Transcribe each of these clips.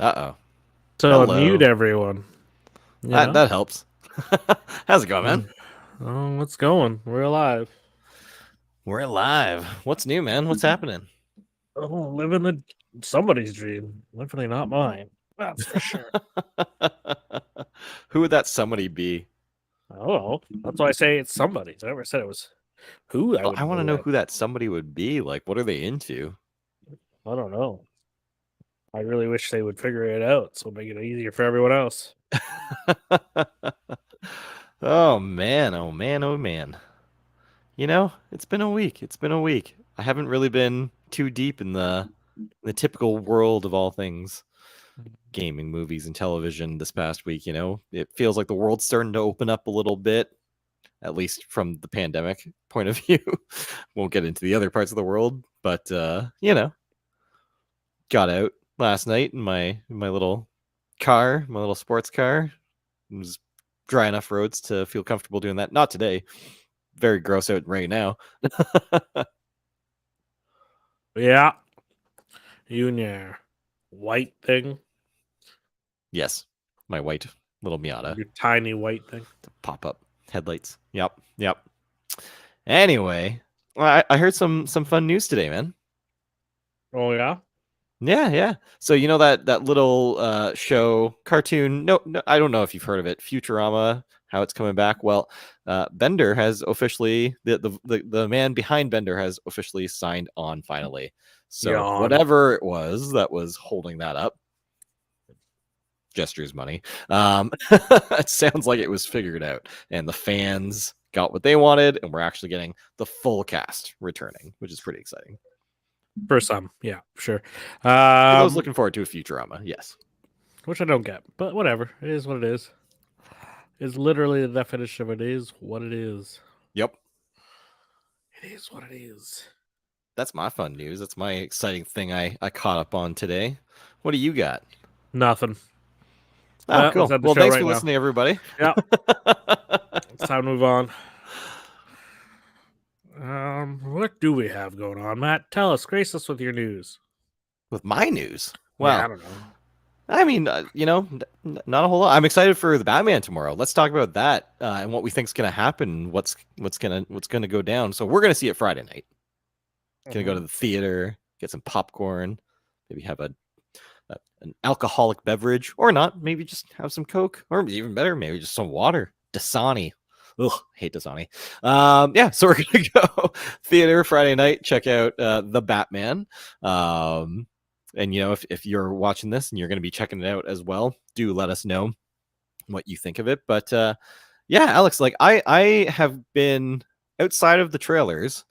Uh-oh. So unmute Hello. everyone. That helps. How's it going, man? Oh, what's going? We're alive. We're alive. What's new, man? What's happening? Oh, living somebody's dream. Definitely not mine. That's for sure. Who would that somebody be? Oh, that's why I say it's somebody's. I never said it was who I Well, would I want to know know that. who that somebody would be. Like, what are they into? I don't know. I really wish they would figure it out so make it easier for everyone else. Oh man, oh man, oh man. It's been a week. It's been a week. I haven't really been too deep in the typical world of all things gaming, movies, and television this past week. It feels like the world's starting to open up a little bit, at least from the pandemic point of view. Won't get into the other parts of the world, but got out last night in my little car, my little sports car. It was dry enough roads to feel comfortable doing that. Not today. Very gross out right now. Yeah. You and your white thing. Yes, my white little Miata. Your tiny white thing. The pop-up headlights. Yep. Anyway, I heard some fun news today, man. Oh yeah? Yeah. So that little show cartoon. No, I don't know if you've heard of it, Futurama. How it's coming back. Well, Bender has officially the man behind Bender has officially signed on finally. So Yawn. whatever it was that was holding that up, gestures money. It sounds like it was figured out, and the fans got what they wanted, and we're actually getting the full cast returning, which is pretty exciting. For some, yeah, sure. For those looking forward to a Futurama, yes. Which I don't get, but whatever. It is what it is. It's literally the definition of it is what it is. Yep. It is what it is. That's my fun news. That's my exciting thing I caught up on today. What do you got? Nothing. Oh, cool. Well, thanks for listening, everybody. Yeah. It's time to move on. What do we have going on, Matt? Tell us, grace us with your news. With my news? Well, yeah, I don't know. I mean, not a whole lot. I'm excited for the Batman tomorrow. Let's talk about that and what we think's going to happen. What's going to go down. So we're going to see it Friday night. Gonna go to the theater, get some popcorn, maybe have an alcoholic beverage, or not. Maybe just have some Coke, or even better, maybe just some water. Dasani. Ugh, hate Dasani. Yeah, so we're gonna go theater Friday night. Check out the Batman. And if you're watching this and you're gonna be checking it out as well, do let us know what you think of it. But yeah, Alex, like I have been outside of the trailers.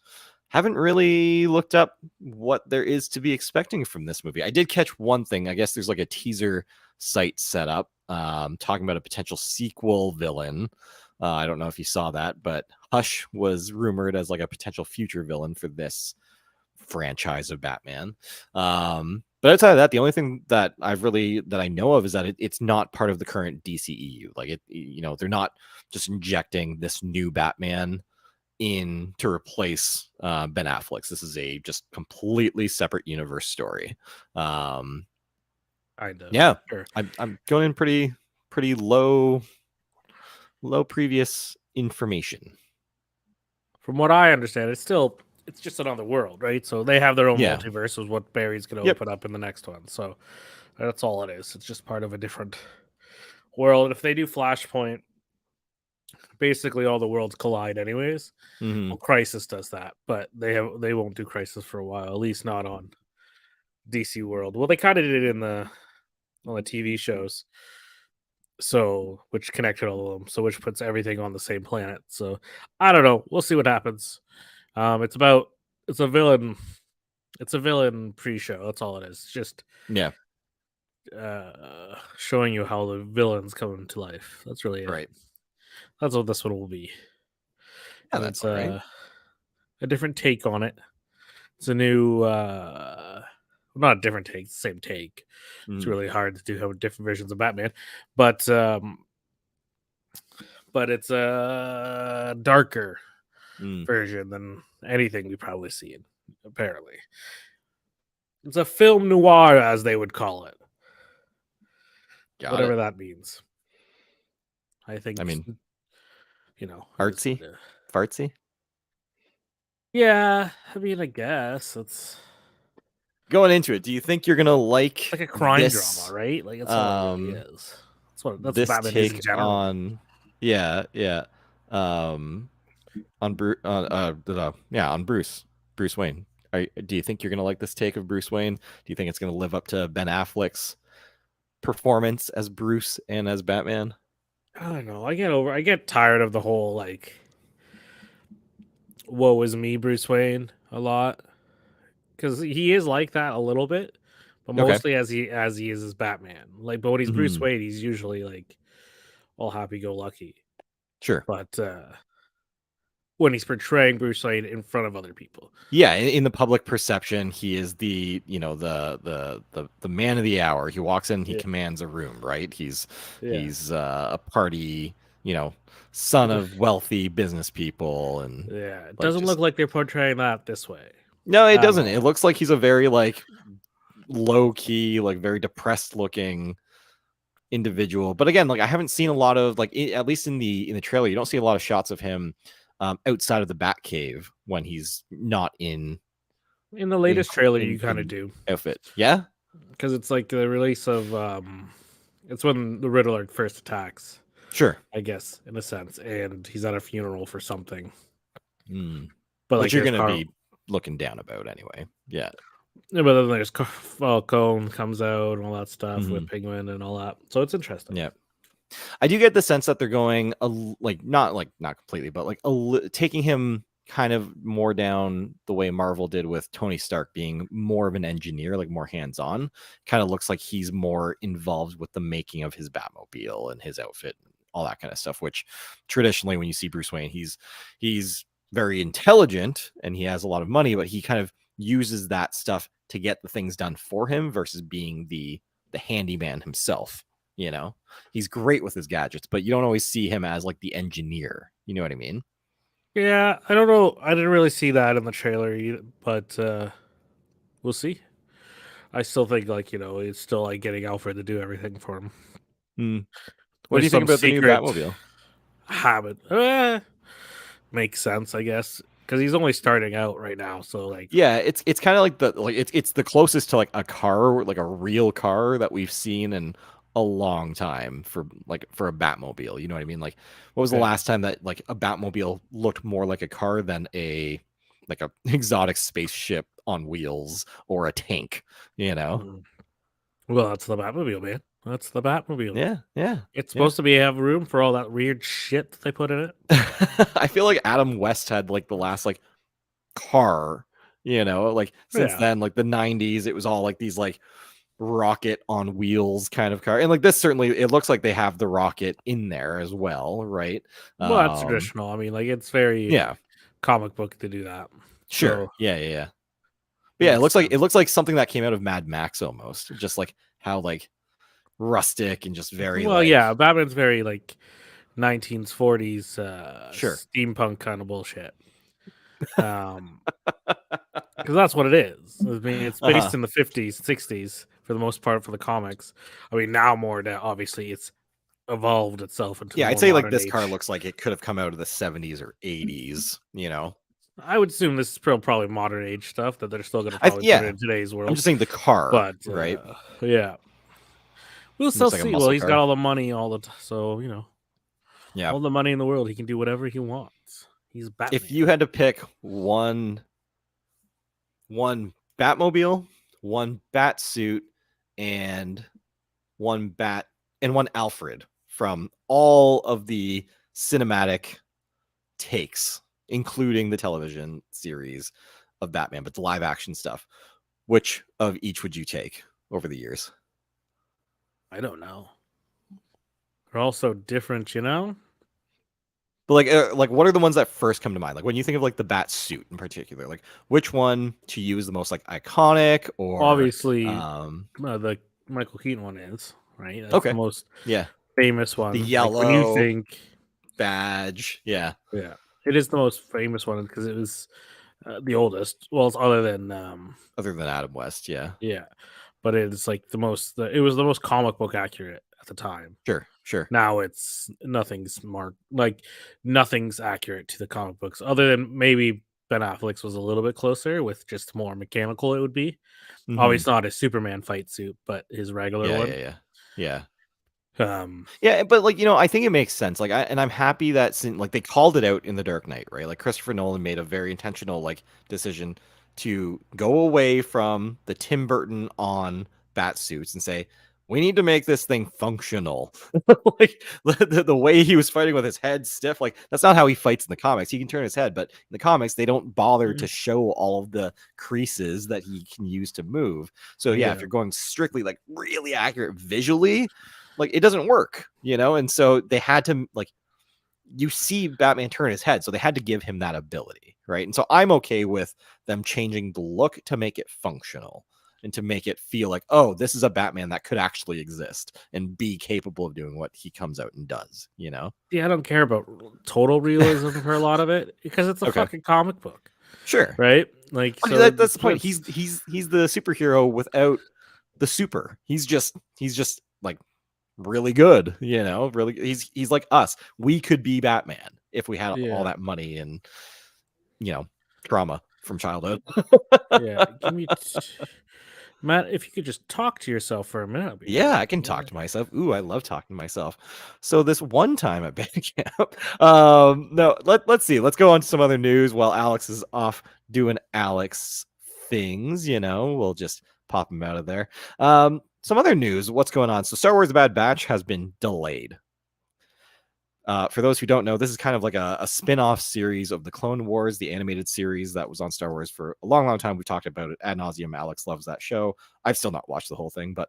Haven't really looked up what there is to be expecting from this movie. I did catch one thing. I guess there's like a teaser site set up talking about a potential sequel villain. I don't know if you saw that, but Hush was rumored as like a potential future villain for this franchise of Batman. But outside of that, the only thing that I know of is that it's not part of the current DCEU. Like they're not just injecting this new Batman in to replace Ben Affleck's. This is a just completely separate universe story. I know. Yeah, Sure. I'm going in pretty low previous information. From what I understand, it's just another world, right? So they have their own multiverse, is what Barry's going to open up in the next one. So that's all it is. It's just part of a different world. If they do Flashpoint, basically all the worlds collide anyways. Mm-hmm. Well, Crisis does that, but they won't do Crisis for a while, at least not on DC World. Well, they kind of did it on the TV shows, so which connected all of them, so which puts everything on the same planet. So I don't know. We'll see what happens. It's a villain pre-show. That's all it is. Just showing you how the villains come to life. That's really it. Right. That's what this one will be. Yeah, that's right. A different take on it. It's a new, not a different take, it's the same take. It's really hard to have different versions of Batman, but it's a darker version than anything we've probably seen. Apparently, it's a film noir, as they would call it. Got whatever it. that means. I think, I mean, you know, artsy, fartsy. yeah. I mean, I guess it's Going into it, do you think you're gonna like like a crime drama, this right? Like that's all it really is. That's what this Batman is in take general. on yeah on Bruce on Bruce Wayne? Do you think you're gonna like this take of Bruce Wayne? Do you think it's gonna live up to Ben Affleck's performance as Bruce and as Batman? I don't know. I get tired of the whole like woe is me Bruce Wayne a lot because he is like that a little bit, but Okay. mostly as he is as Batman. Like, but when he's Bruce Mhm. Wayne, he's usually like all happy go lucky. Sure. But when he's portraying Bruce Wayne in front of other people, Yeah, in the public perception, he is the the man of the hour. He walks in, he yeah, commands a room, right? yeah. He's a party, son of wealthy business people, and Yeah, it like doesn't just look like they're portraying that this way no, it at doesn't. It all. looks like he's a very like low key, like very depressed looking individual. But again, like I haven't seen a lot of like at least in the trailer, you don't see a lot of shots of him outside of the Batcave when he's not In the latest trailer, you kind of in do outfit. Yeah, because it's like the release of it's when the Riddler first attacks, sure. I guess, in a sense, and he's at a funeral for something. Mm. But Which like you're there's gonna be looking down about anyway. Yeah. but then there's Falcone comes out and all that stuff Mhm. with Penguin and all that, so it's interesting. Yeah. I do get the sense that they're going not completely, but taking him kind of more down the way Marvel did with Tony Stark being more of an engineer, like more hands-on. Kind of looks like he's more involved with the making of his Batmobile and his outfit and all that kind of stuff, which traditionally when you see Bruce Wayne, he's very intelligent and he has a lot of money, but he kind of uses that stuff to get the things done for him versus being the handyman himself. He's great with his gadgets, but you don't always see him as like the engineer. You know what I mean? Yeah, I don't know. I didn't really see that in the trailer, but we'll see. I still think it's still like getting Alfred to do everything for him. What do There's you think some about the new secret Batmobile? habit. Makes sense, I guess, because he's only starting out right now. So like, Yeah, it's kind of like it's the closest to like a car, like a real car that we've seen in a long time for a Batmobile. You know what I mean? Like, what was the yeah. last time that like a Batmobile looked more like a car than a exotic spaceship on wheels or a tank? Mm. Well, that's the Batmobile, man. That's the Batmobile. Yeah, yeah. It's Yeah. supposed to have room for all that weird shit that they put in it. I feel like Adam West had like the last like car, like since Yeah. then, like the 90s, it was all like these like rocket on wheels kind of car. And like this certainly it looks like they have the rocket in there as well, right? Well, that's traditional. I mean, like it's very Yeah, comic book to do that. sure. So Yeah. But yeah, makes it sense. looks like something that came out of Mad Max almost. Just like how like rustic and just very Well, like yeah, Batman's very like 1940s sure. steampunk kind of bullshit. Because that's what it is. I mean, it's based Uh-huh. in the 50s, 60s for the most part for the comics. I mean, now more that obviously it's evolved itself into the Yeah, I'd more say like modern this car age. looks like it could have come out of the 70s or 80s. I would assume this is probably modern age stuff that they're still going to probably put it Yeah. in today's I'm world. just saying the car, But right? yeah, we'll still Looks like a see. Well, muscle he's got car. all the money, all the so Yeah. all the money in the world. He can do whatever he wants. He's Batman. If you had to pick one Batmobile, one bat suit, and one Alfred from all of the cinematic takes, including the television series of Batman, but the live action stuff, which of each would you take over the years? I don't know. They're all so different, But like what are the ones that first come to mind? Like when you think of like the bat suit in particular, like which one to you is the most like iconic or Obviously, the Michael Keaton one is right. That's the okay. most Yeah. famous The one. Like when you yellow think, badge. Yeah. yeah, it is the most famous one because it was the oldest. Well, it's other than Other than Adam West, yeah. yeah, but it's like the most. It was the most comic book accurate at the time. Sure. Now it's nothing's nothing's accurate to the comic books, other than maybe Ben Affleck's was a little bit closer with just more mechanical. It would be Mhm. obviously not his Superman fight suit, but his regular one. Yeah. Um, Yeah, but like I think it makes sense. Like, I'm happy that like they called it out in The Dark Knight, right? Like Christopher Nolan made a very intentional like decision to go away from the Tim Burton on bat suits and say we need to make this thing functional. Like the way he was fighting with his head stiff, like that's not how he fights in the comics. He can turn his head, but in the comics they don't bother to show all of the creases that he can use to move. So yeah, if you're going strictly like really accurate visually, like it doesn't work, and so they had to like you see Batman turn his head, so they had to give him that ability, right? And so I'm okay with them changing the look to make it functional and to make it feel like, oh, this is a Batman that could actually exist and be capable of doing what he comes out and does, Yeah, I don't care about total realism for a lot of it because it's a fucking comic book. Sure. Right? Like, so that's the point. He's the superhero without the super. He's just like really good, really. He's like us. We could be Batman if we had all that money and trauma from childhood. Yeah, Matt, if you could just talk to yourself for a minute. Yeah, I can talk to myself. Ooh, I love talking to myself. So this one time at band camp, no, let's see. Let's go on to some other news while Alex is off doing Alex things. We'll just pop him out of there. Some other news. What's going on? So Star Wars: The Bad Batch has been delayed. For those who don't know, this is kind of like a spin-off series of the Clone Wars, the animated series that was on Star Wars for a long, long time. We've talked about it ad nauseum. Alex loves that show. I've still not watched the whole thing, but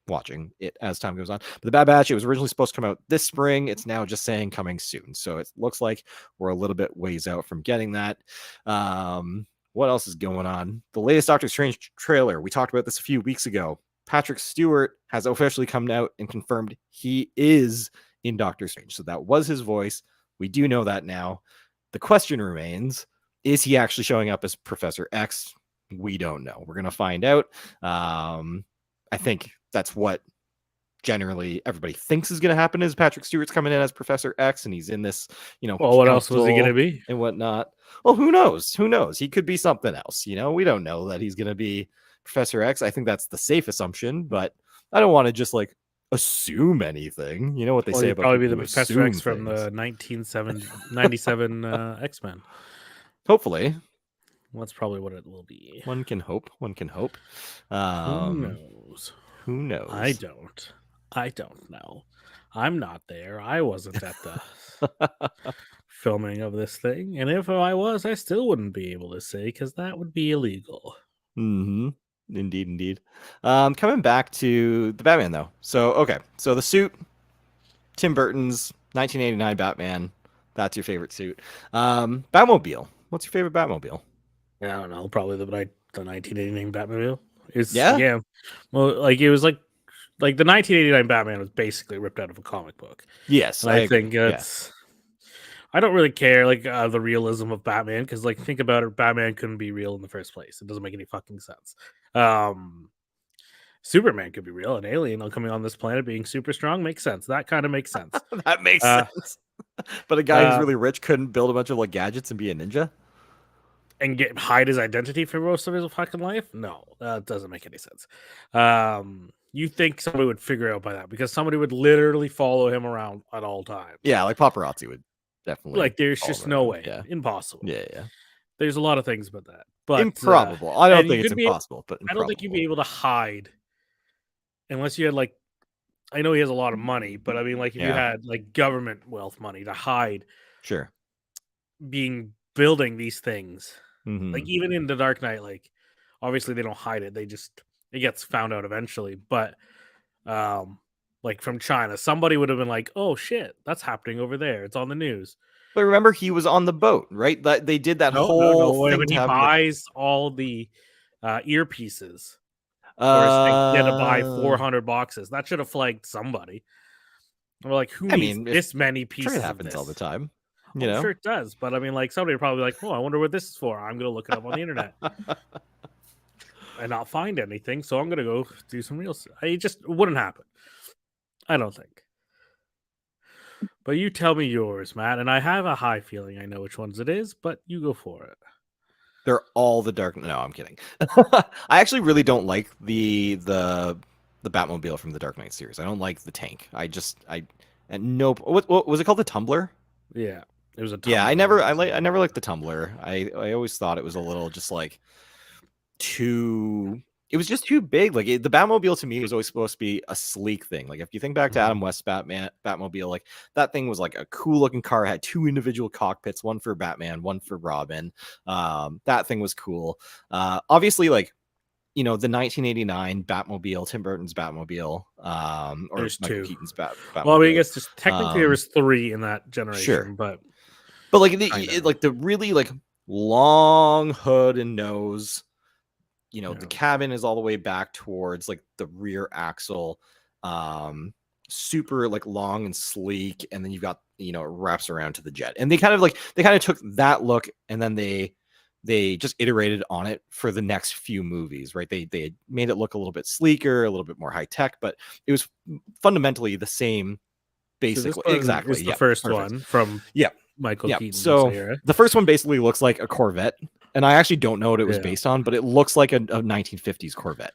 watching it as time goes on. But The Bad Batch, it was originally supposed to come out this spring. It's now just saying coming soon. So it looks like we're a little bit ways out from getting that. What else is going on? The latest Doctor Strange trailer. We talked about this a few weeks ago. Patrick Stewart has officially come out and confirmed he is in Doctor Strange. So that was his voice. We do know that now. The question remains, is he actually showing up as Professor X? We don't know. We're going to find out. I think that's what generally everybody thinks is going to happen is Patrick Stewart's coming in as Professor X and he's in this, well, what else was he going to be and whatnot? Well, who knows? He could be something else. We don't know that he's going to be Professor X. I think that's the safe assumption, but I don't want to just like assume anything. You know what they say about probably be the Professor X from the 1997 X-Men. Hopefully. Well, that's probably what it will be. One can hope. Who knows? Who knows? I don't know. I'm not there. I wasn't at the filming of this thing. And if I was, I still wouldn't be able to say because that would be illegal. Mm-hmm. Indeed. Coming back to the Batman, though. So the suit, Tim Burton's 1989 Batman. That's your favorite suit. Batmobile. What's your favorite Batmobile? I don't know. Probably the 1989 Batmobile. Yeah. Well, like it was like the 1989 Batman was basically ripped out of a comic book. Yes, and I think it's. I don't really care the realism of Batman because think about it, Batman couldn't be real in the first place. It doesn't make any fucking sense. Superman could be real. An alien coming on this planet being super strong makes sense. That kind of makes sense. That makes sense. But a guy who's really rich couldn't build a bunch of gadgets and be a ninja and hide his identity for most of his fucking life. No, that doesn't make any sense. You think somebody would figure out by that because somebody would literally follow him around at all times. Yeah, like paparazzi would definitely. There's just no way. Yeah. Impossible. Yeah. There's a lot of things about that. But improbable. I don't think it's impossible, but I don't think you'd be able to hide unless you had I know he has a lot of money, but I mean if you had government wealth money to hide. Sure. Building these things. Mm-hmm. Even in the Dark Knight, obviously they don't hide it. It gets found out eventually. But from China, somebody would have been like, "Oh shit, that's happening over there. It's on the news." But remember, he was on the boat, right? They did that whole thing. When he buys all the earpieces, or get to buy 400 boxes, that should have flagged somebody. We're who needs this many pieces? It happens all the time. I'm sure it does, but I mean, somebody would probably "Oh, I wonder what this is for. I'm gonna look it up on the internet and not find anything, so I'm gonna go do some real stuff." It just wouldn't happen. I don't think. But you tell me yours, Matt, and I have a high feeling I know which ones it is, but you go for it. They're all the Dark. No, I'm kidding. I actually really don't like the Batmobile from the Dark Knight series. I don't like the tank. And nope. What was it called? The Tumbler? Yeah, it was a Yeah, I Tumbler. never liked the Tumbler. I always thought it was a little just like too. It was just too big. Like the Batmobile to me was always supposed to be a sleek thing. Like if you think back to Adam West's Batmobile, like that thing was like a cool looking car. It had two individual cockpits, one for Batman, one for Robin. That thing was cool. Obviously, like the 1989 Batmobile, Tim Burton's Batmobile, or There's Michael two. Keaton's Batmobile. Well, I mean, I guess just technically there was 3 in that generation, Sure. but like the really like long hood and nose. The cabin is all the way back towards like the rear axle, super like long and sleek, and then you've got it wraps around to the jet, and they kind of took that look and then they just iterated on it for the next few movies, right? They made it look a little bit sleeker, a little bit more high tech, but it was fundamentally the same, basically. So exactly. The first one from Michael Keaton. So the first one basically looks like a Corvette. And I actually don't know what it was based on, but it looks like a 1950s Corvette.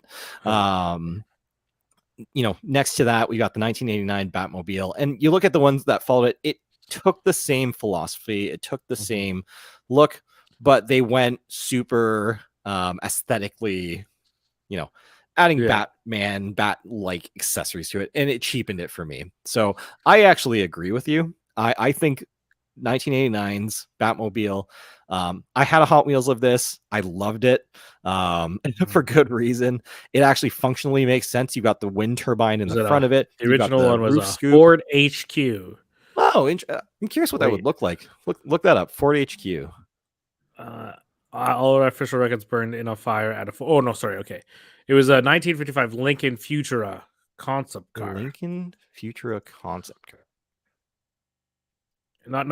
Next to that, we got the 1989 Batmobile. And you look at the ones that followed it, it took the same philosophy. It took the same look, but they went super aesthetically, adding Batman, Bat-like accessories to it. And it cheapened it for me. So I actually agree with you. I think 1989's Batmobile. I had a Hot Wheels of this. I loved it for good reason. It actually functionally makes sense. You got the wind turbine in the front of it. The original one was a scoop. Ford HQ. Oh, I'm curious what that would look like. Look that up. Ford HQ. All our official records burned in a fire at a. Oh no, sorry. Okay, it was a 1955 Lincoln Futura concept car. Lincoln Futura concept car. Not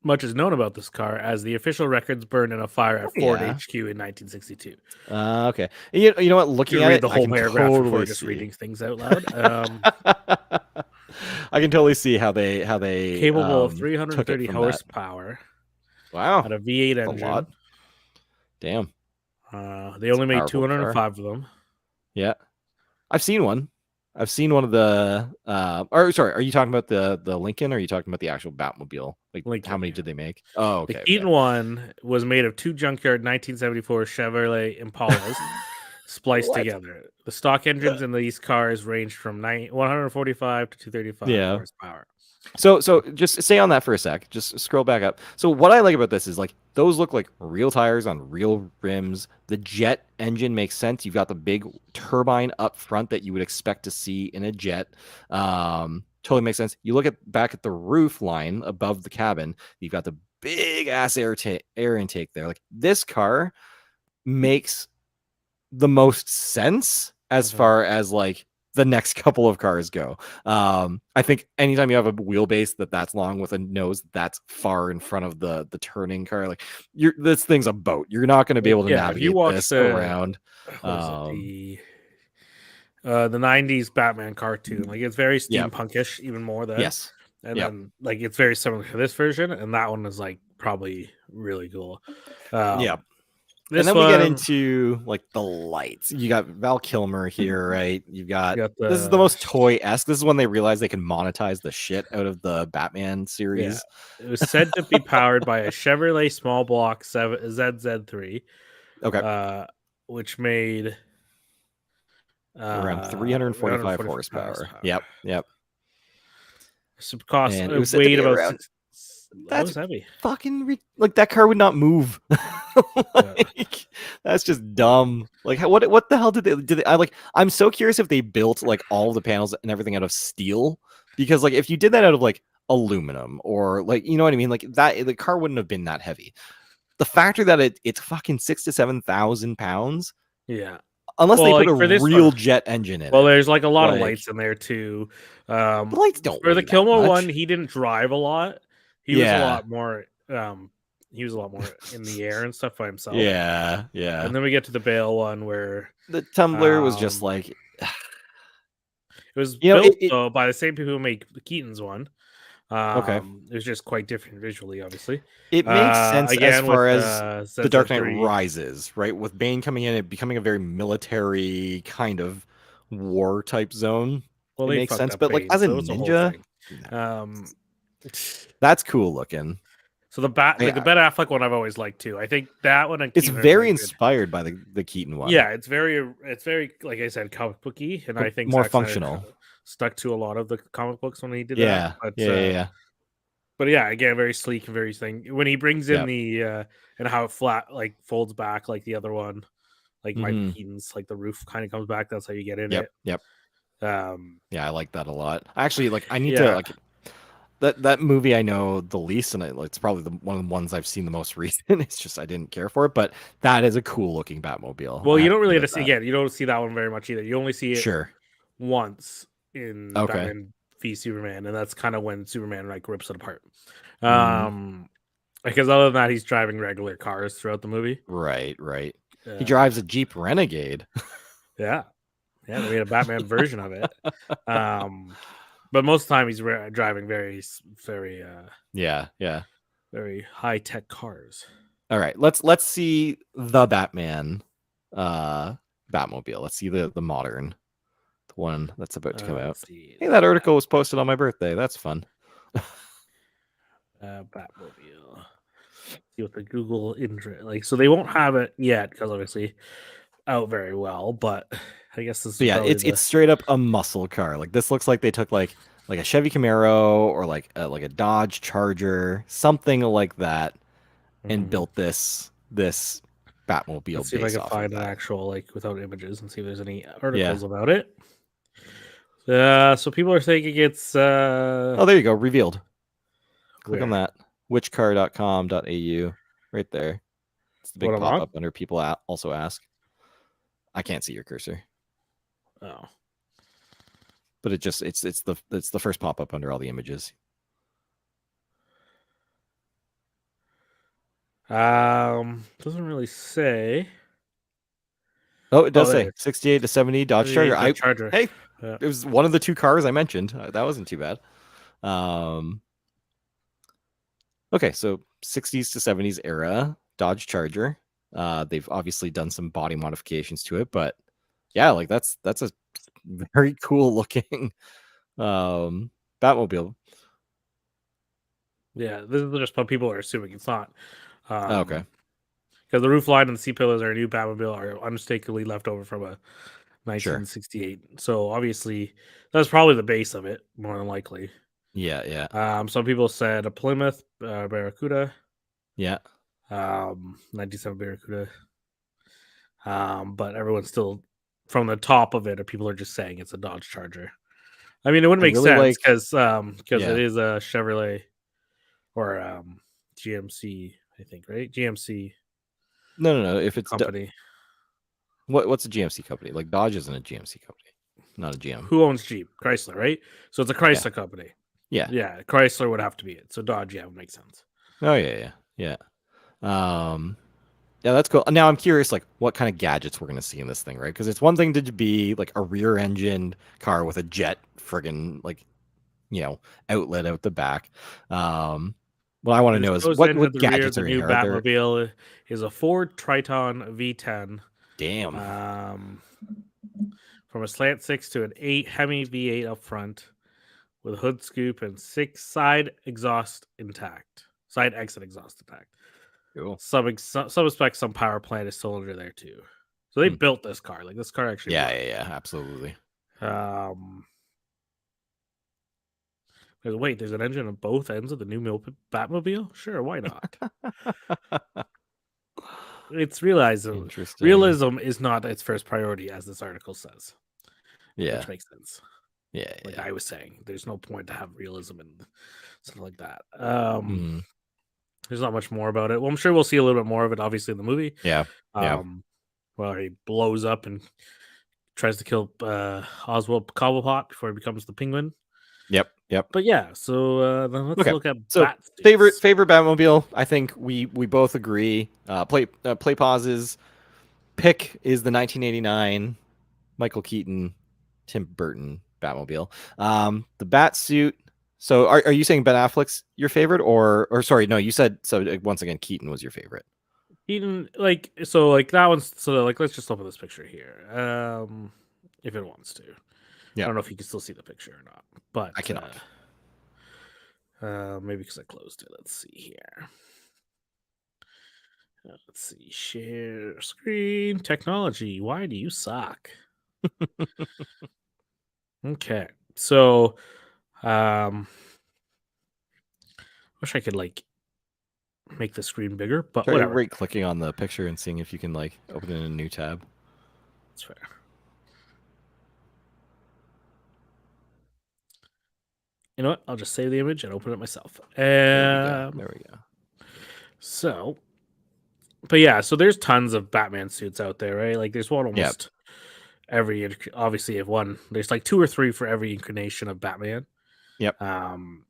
much is known about this car, as the official records burned in a fire at Ford HQ in 1962. Okay. You know what? Looking at read it, the whole paragraph before just see. reading things out loud. I can totally see how they capable of 330 horsepower. Wow. At a V8 engine. A lot. Damn. They only made 205 of them. Yeah. I've seen one. I've seen one of the are you talking about the Lincoln, or are you talking about the actual Batmobile? Like Lincoln, how many did they make? Oh, okay. The Keaton one was made of 2 junkyard 1974 Chevrolet Impalas spliced together. The stock engines in these cars ranged from 145 to 235 horsepower. So just stay on that for a sec. Just scroll back up. So what I like about this is like those look like real tires on real rims. The jet engine makes sense. You've got the big turbine up front that you would expect to see in a jet. Totally makes sense. You look back at the roof line above the cabin. You've got the big ass air intake there. Like this car makes the most sense as far as like the next couple of cars go. I think anytime you have a wheelbase that's long with a nose that's far in front of the turning car, like this thing's a boat. You're not going to be able to navigate this around. The 90s Batman cartoon, like it's very steampunkish, even more than then like it's very similar to this version, and that one is like probably really cool. And then we get into like the lights. You got Val Kilmer here, right? You've got this is the most toy-esque. This is when they realize they can monetize the shit out of the Batman series. It was said to be powered by a Chevrolet small block ZZ3. Okay. Which made around 345 horsepower. Yep. Some cost weight about that's was heavy. Fucking like that car would not move. That's just dumb. Like what the hell did they I'm so curious if they built like all the panels and everything out of steel, because like if you did that out of like aluminum or like, you know what I mean, like that the car wouldn't have been that heavy. The factor that it's fucking 6,000 to 7,000 pounds. Yeah. Unless they put a real jet engine in. Well, there's like a lot of lights in there too. The lights don't. For the Kilmer one, he didn't drive a lot. He was a lot more. He was a lot more in the air and stuff by himself. Yeah. And then we get to the Bale one where the Tumbler was just like. It was You know, built it though by the same people who make the Keaton's one. okay. It was just quite different visually, obviously. It makes sense as Again with far as The Dark Knight ZZ3. Rises, right? With Bane coming in and becoming a very military kind of war type zone. Well, It they makes fucked sense. up But like Bane, as a so it's a whole ninja, thing. no, Um, that's cool looking. so the I, Ben Affleck one I've always liked too. I think that one and it's Keaton are very very good. inspired by the Keaton one. Yeah, it's very like I said, comic booky, and But I think more Zack Snyder functional. stuck to a lot of the comic books when he did Yeah. that. Yeah. But yeah, again, very sleek and very thing. When he brings in Yep. the and how it flat like folds back like the other one, like Michael Mhm. Keaton's, like the roof kind of comes back. That's how you get in Yep. it. Yep. Um, Yeah, I like that a lot. Actually, like I need to yeah. like that movie I know the least, and it's probably one of the ones I've seen the most recent. It's just I didn't care for it, but that is a cool looking Batmobile. Well, I you have don't to really admit see that. again. You don't see that one very much either. You only see it Sure. once in Okay. Batman v Superman, and that's kind of when Superman like rips it apart. Mm. Because other than that, he's driving regular cars throughout the movie. Right. He drives a Jeep Renegade. Yeah, they made a Batman version of it. But most of the time he's driving very Yeah. very high tech cars. All right. Let's see the Batman Batmobile. Let's see the modern one that's about to come out. See, Hey, that article was posted on my birthday. That's fun. Batmobile. See what the Google like. So they won't have it yet because obviously out very well. But I guess this is But yeah, probably it's straight up a muscle car. Like this looks like they took like a Chevy Camaro or like a Dodge Charger, something like that, and built this Batmobile Let's see if I based can off find of an that. actual like without images and see if there's any articles about it. So people are thinking it's Oh, there you go, revealed. Click on where? that. Whichcar.com.au right there. It's the big What I'm pop on? up under people also ask. I can't see your cursor. Oh. But it's the first pop up under all the images. Doesn't really say. Oh, it does there say it is. 68 to 70 Dodge Charger. Dodge Charger. Hey, Yeah. it was one of the two cars I mentioned. That wasn't too bad. Okay, so 60s to 70s era Dodge Charger. They've obviously done some body modifications to it, but yeah, like that's a very cool looking Batmobile. Yeah, this is just what people are assuming it's not. Okay. Because the roof line and the C pillars are a new Batmobile are unmistakably left over from a 1968. Sure. So obviously that's probably the base of it, more than likely. Yeah. Some people said a Plymouth Barracuda. Yeah. 97 Barracuda. But everyone's still from the top of it, or people are just saying it's a Dodge Charger. I mean, it wouldn't make sense because it is a Chevrolet or GMC, I think, right? GMC. No. If it's company. What's a GMC company? Like Dodge isn't a GMC company, not a GM. Who owns Jeep? Chrysler, right? So it's a Chrysler company. Yeah. Chrysler would have to be it. So Dodge, would make sense. Oh yeah. Yeah, that's cool. Now I'm curious, like, what kind of gadgets we're gonna see in this thing, right? Because it's one thing to be like a rear-engined car with a jet friggin' like, outlet out the back. What I want to know is what gadgets are in here. Batmobile is a Ford Triton V10. Damn. From a slant 6 to an 8 Hemi V8 up front with a hood scoop and 6 side exit exhaust intact. Cool. Some expect some power plant is still under there too. So they built this car. Like this car actually. Yeah, absolutely. Wait, there's an engine on both ends of the new Batmobile? Sure, why not? It's realism. Interesting. Realism is not its first priority, as this article says. Yeah. Which makes sense. Yeah. I was saying, there's no point to have realism and something like that. There's not much more about it. Well, I'm sure we'll see a little bit more of it, obviously, in the movie. Yeah. Where he blows up and tries to kill Oswald Cobblepot before he becomes the Penguin. Yep. But yeah, so then let's look at favorite Batmobile. I think we both agree. Play pauses. Pick is the 1989 Michael Keaton, Tim Burton Batmobile. The bat suit. So are you saying Ben Affleck's your favorite, or sorry, no, you said so. Once again, Keaton was your favorite. Keaton, like, so like that one's so like let's just open this picture here. If it wants to. Yeah. I don't know if you can still see the picture or not, but I cannot. Maybe because I closed it. Let's see here. Let's see. Share screen. Technology. Why do you suck? Okay. So, wish I could like make the screen bigger, but Try whatever. right clicking on the picture and seeing if you can like open it in a new tab. That's fair. You know what? I'll just save the image and open it myself. There we go. So, but yeah, so there's tons of Batman suits out there, right? Like there's one almost every, obviously, if one, there's like 2 or 3 for every incarnation of Batman. Yep. And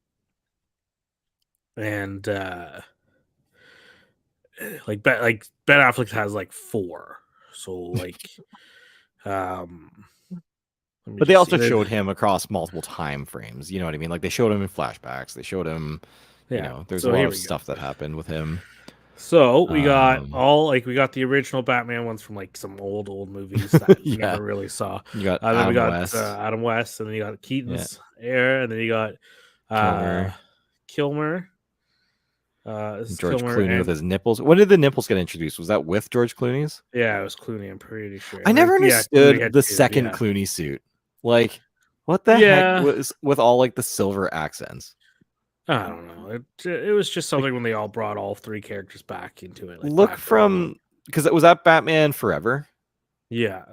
like Ben Affleck has like 4. So like, But they also showed him across multiple time frames. You know what I mean? Like they showed him in flashbacks. They showed him. Yeah. You know, there's a lot of stuff that happened with him. So we got we got the original Batman ones from like some old movies that you never really saw. You got then we got West. Adam West, and then you got Keaton's heir, and then you got Kilmer. George Clooney with his nipples. When did the nipples get introduced? Was that with George Clooney's? Yeah, it was Clooney. I'm pretty sure. I never understood the second Clooney suit. Like, what the heck was with all like the silver accents? I don't know. It was just something when they all brought all 3 characters back into it. Like look from because it was that Batman Forever. Yeah.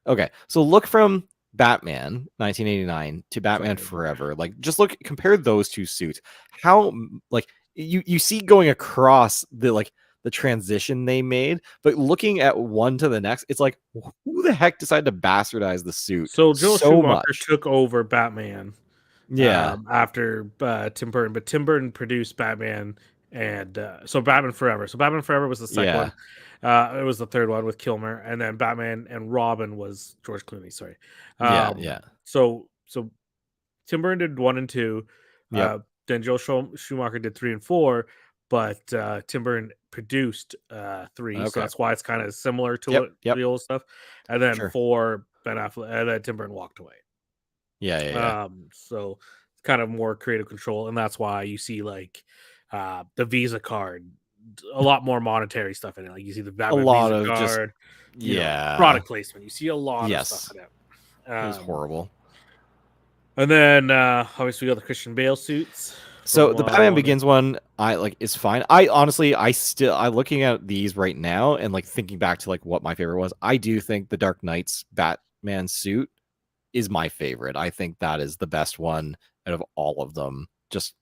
Okay, so look from Batman 1989 to Batman Forever. Like, just compare those 2 suits. How like you see going across the transition they made, but looking at one to the next, it's like, who the heck decided to bastardize the suit? So Joel Schumacher took over Batman. Yeah. After Tim Burton, but Tim Burton produced Batman and so Batman Forever. So Batman Forever was the second one. It was the third one with Kilmer, and then Batman and Robin was George Clooney. Sorry. So Tim Burton did 1 and 2. Then Joel Schumacher did 3 and 4, but Tim Burton produced 3, so that's why it's kind of similar to the old stuff. And then 4, Ben Affleck, and then Tim Burton walked away. So it's kind of more creative control, and that's why you see like the Visa card, a lot more monetary stuff in it. Like you see the Batman Visa card, product placement. You see a lot of stuff in it. It was horrible. And then obviously we got the Christian Bale suits. So the Batman Begins one, is fine. I honestly, I looking at these right now and like thinking back to like what my favorite was. I do think the Dark Knight's Batman suit is my favorite. I think that is the best one out of all of them. Just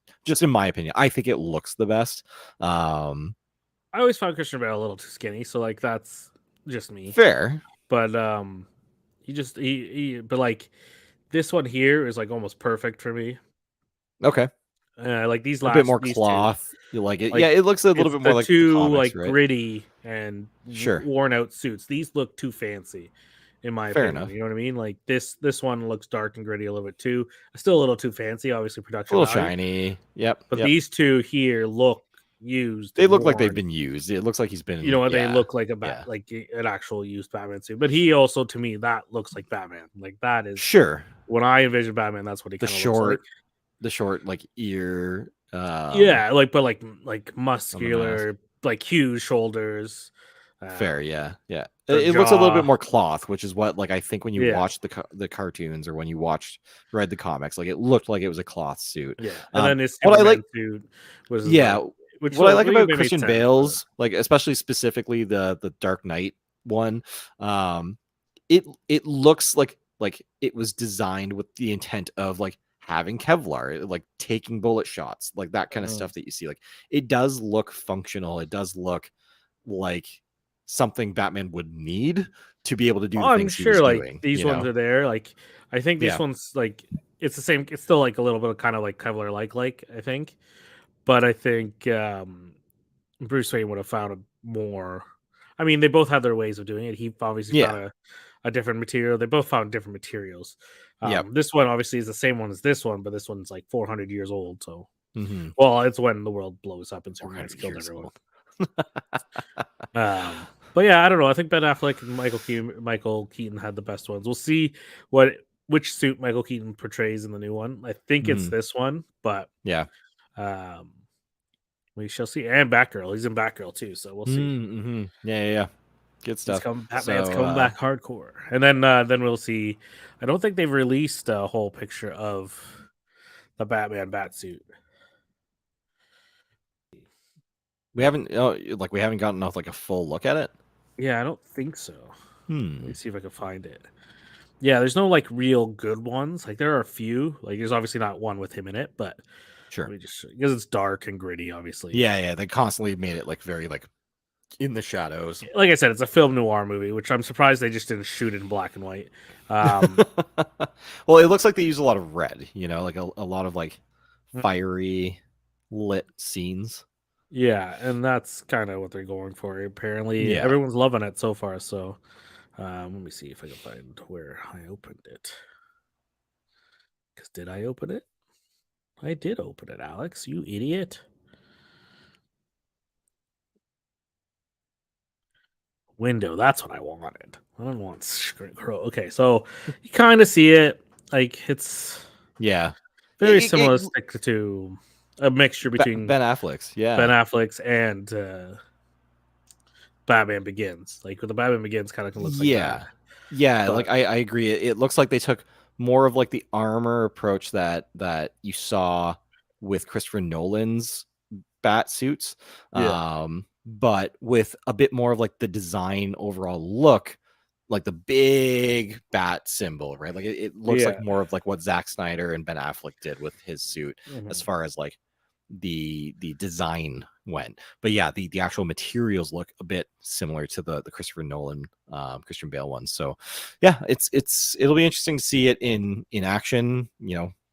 in my opinion, I think it looks the best. I always found Christian Bale a little too skinny, so like that's just me. Fair, but but like this one here is like almost perfect for me. Okay. Like these a bit more cloth. You like it? Like, yeah, it looks a little bit more like too comics, like right? gritty and worn out suits. These look too fancy, in my opinion. Enough. You know what I mean? Like this one looks dark and gritty a little bit too. Still a little too fancy, obviously production. A little shiny. Yep. But these 2 here look used. They look like they've been used. It looks like he's been. You know what? They look like like an actual used Batman suit. But he also, to me, that looks like Batman. Like that is when I envision Batman. That's what he kind of looks like. The short like ear. But like muscular, like huge shoulders. Fair, yeah. It looks a little bit more cloth, which is what like I think when you watch the cartoons or when you read the comics, like it looked like it was a cloth suit. Yeah, and then his what I like suit was what I like about Christian Bale's, like especially specifically the Dark Knight one, it looks like it was designed with the intent of like having Kevlar, like taking bullet shots, like that kind of stuff that you see. Like it does look functional. It does look like something Batman would need to be able to do. I'm sure like doing, these ones are there. Like I think this one's like it's the same. It's still like a little bit of kind of like Kevlar like I think, but I think Bruce Wayne would have found a more. I mean, they both had their ways of doing it. He obviously found a different material. They both found different materials. Yep. This one obviously is the same one as this one, but this one's like 400 years old. So, Mm-hmm. well, it's when the world blows up and Superman's 400 killed years everyone. old. But yeah, I don't know. I think Ben Affleck and Michael Keaton had the best ones. We'll see which suit Michael Keaton portrays in the new one. I think it's Mhm. this one, but Yeah. um, we shall see. And Batgirl, he's in Batgirl too, so we'll see. Mm-hmm. Yeah. Good stuff. Batman's So, coming back hardcore, and then we'll see. I don't think they've released a whole picture of the Batman Batsuit. we haven't we haven't gotten off like a full look at it. Yeah, I don't think so. Let Hmm. me see if I can find it. Yeah, there's no like real good ones. Like there are a few. Like there's obviously not one with him in it, but Sure. let me just because it's dark and gritty, obviously. Yeah. They constantly made it like very like in the shadows. Like I said, it's a film noir movie, which I'm surprised they just didn't shoot it in black and white. Well, it looks like they use a lot of red. Like a lot of like Mm. fiery lit scenes. Yeah, and that's kind of what they're going for. Apparently, Yeah. everyone's loving it so far. So, let me see if I can find where I opened it. Because did I open it? I did open it, Alex. You idiot. Window. That's what I wanted. I don't want scroll. Okay, so you kind of see it. Like it's Yeah. very It- similar it- to a mixture between Ben Affleck's. Yeah. Ben Affleck's and Batman Begins. Like with the Batman Begins, kind of looks like that. Yeah, But- like I agree. It looks like they took more of like the armor approach that you saw with Christopher Nolan's bat suits. Yeah. But with a bit more of like the design overall look, like the big bat symbol, right? Like it looks like Yeah. more of like what Zack Snyder and Ben Affleck did with his suit as Mhm. far as like the design went. But yeah, the actual materials look a bit similar to the Christopher Nolan Christian Bale ones. So yeah, it'll be interesting to see it in action,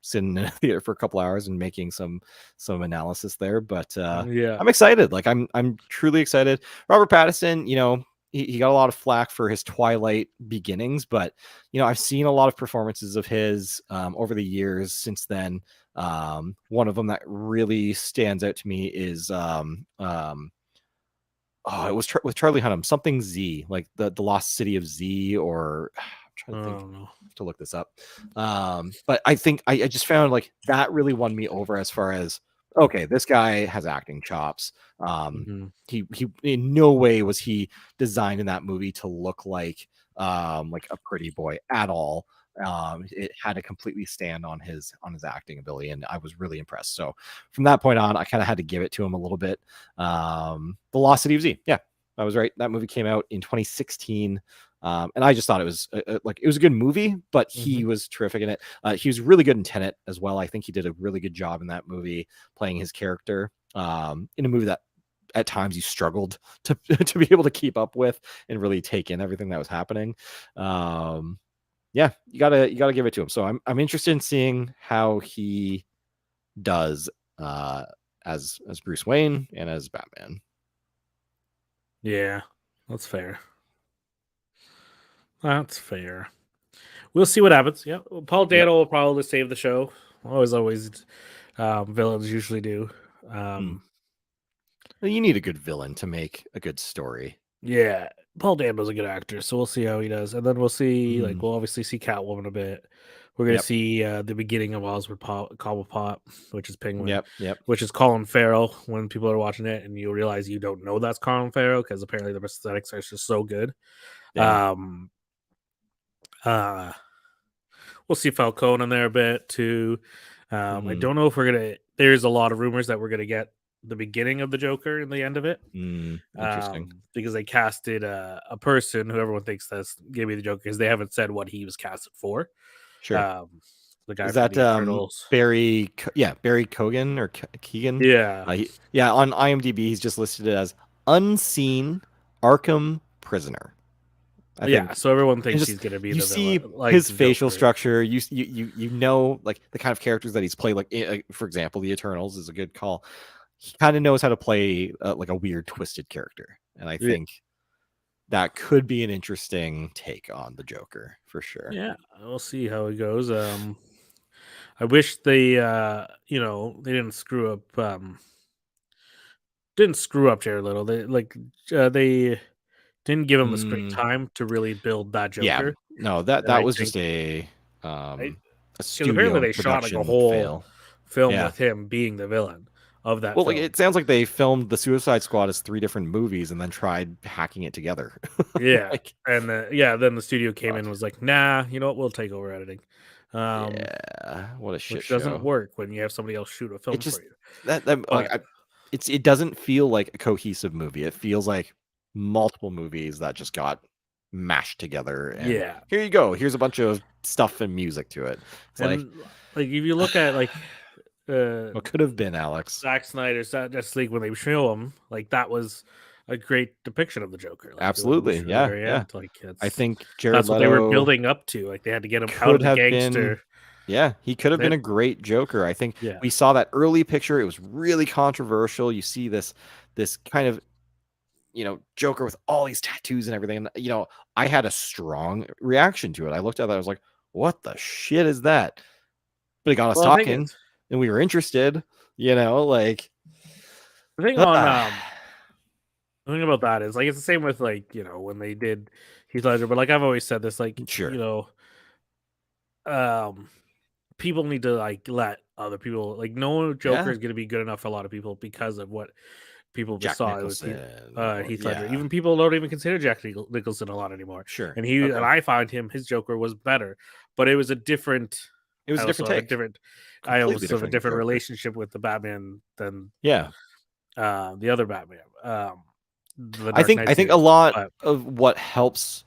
sitting in a theater for a couple hours and making some analysis there. But Yeah. I'm excited. Like I'm truly excited. Robert Pattinson, he got a lot of flack for his Twilight beginnings, but I've seen a lot of performances of his over the years since then. One of them that really stands out to me is it was with Charlie Hunnam, something Z, like the Lost City of Z, or I'm trying to think. don't know. To look this up. But I think I just found like that really won me over as far as, okay, this guy has acting chops. Mhm. He in no way was he designed in that movie to look like a pretty boy at all. It had to completely stand on his acting ability, and I was really impressed. So from that point on, I kind of had to give it to him a little bit. The Lost City of Z, yeah, I was right. That movie came out in 2016. And I just thought it was it was a good movie, but he was terrific in it. He was really good in Tenet as well. I think he did a really good job in that movie, playing his character in a movie that at times you struggled to to be able to keep up with and really take in everything that was happening. Yeah, you gotta give it to him. So I'm interested in seeing how he does as Bruce Wayne and as Batman. Yeah, that's fair. That's fair. We'll see what happens. Yeah, Paul Dano will probably save the show. Always, villains usually do. You need a good villain to make a good story. Yeah, Paul Dano's a good actor, so we'll see how he does, and then we'll see. Like, we'll obviously see Catwoman a bit. We're gonna see the beginning of Oswald Cobblepot, which is Penguin. Yep. Which is Colin Farrell. When people are watching it, and you realize you don't know that's Colin Farrell because apparently the prosthetics are just so good. Yeah. We'll see Falcone in there a bit too. I don't know if we're gonna. There's a lot of rumors that we're gonna get the beginning of the Joker and the end of it. Interesting. Because they casted a person who everyone thinks that's gonna be the Joker because they haven't said what he was casted for. Sure. The guy Is from that the Eternals. Barry Keoghan or Keegan? Yeah. On IMDb he's just listed as unseen Arkham prisoner. I think. So everyone thinks he's gonna be the see villain, like his the facial Joker. structure. You know like the kind of characters that he's played. Like for example, the Eternals is a good call. He kind of knows how to play like a weird, twisted character, and I think that could be an interesting take on the Joker for sure. Yeah, we'll see how it goes. I wish they, they didn't screw up Jared Leto. They didn't give him the screen Mm, time to really build that yeah, Joker. no, that And I was think just because a apparently studio they shot like a production whole fail. film Yeah. with him being the villain of that Well, like film. it sounds like they filmed the Suicide Squad as 3 different movies and then tried hacking it together. Yeah, Like, and then the studio came in God. and was like, "Nah, you know what? We'll take over editing," Yeah, what a shit which doesn't show. work when you have somebody else shoot a It film for just you. that like But it doesn't feel like a cohesive movie. It feels like multiple movies that just got mashed together and yeah, here you go. Here's a bunch of stuff and music to it. It's like and like if you look at what could have been, Alex. Zack Snyder's Justice League when they show him, like that was a great depiction of the Joker. Like it when we Absolutely. show the Yeah, very yeah. end, like I think Jared that's what they were Leto building up to. Like they had to get him out could of the have been gangster. yeah, he could have been That a great Joker. I think yeah, we saw that early picture. It was really controversial. You see this kind of Joker with all these tattoos and everything. And I had a strong reaction to it. I looked at that, I was like, what the shit is that? But it got us well, the thing talking is, and we were interested, like the thing on the thing about that is like it's the same with when they did Heath Ledger, but like I've always said this, sure. um, people need to like let other people like no Joker Yeah. is going to be good enough for a lot of people because of what people just Jack saw with Nicholson or Heath Ledger. yeah, Even people don't even consider Jack Nicholson a lot anymore, sure. and Okay. I find his Joker was better, but it was a different. It was I a different also have a take. different. I Completely also have a different Joker. relationship with the Batman than Yeah. the other Batman. The I Dark think Knight I think a series, lot but of what helps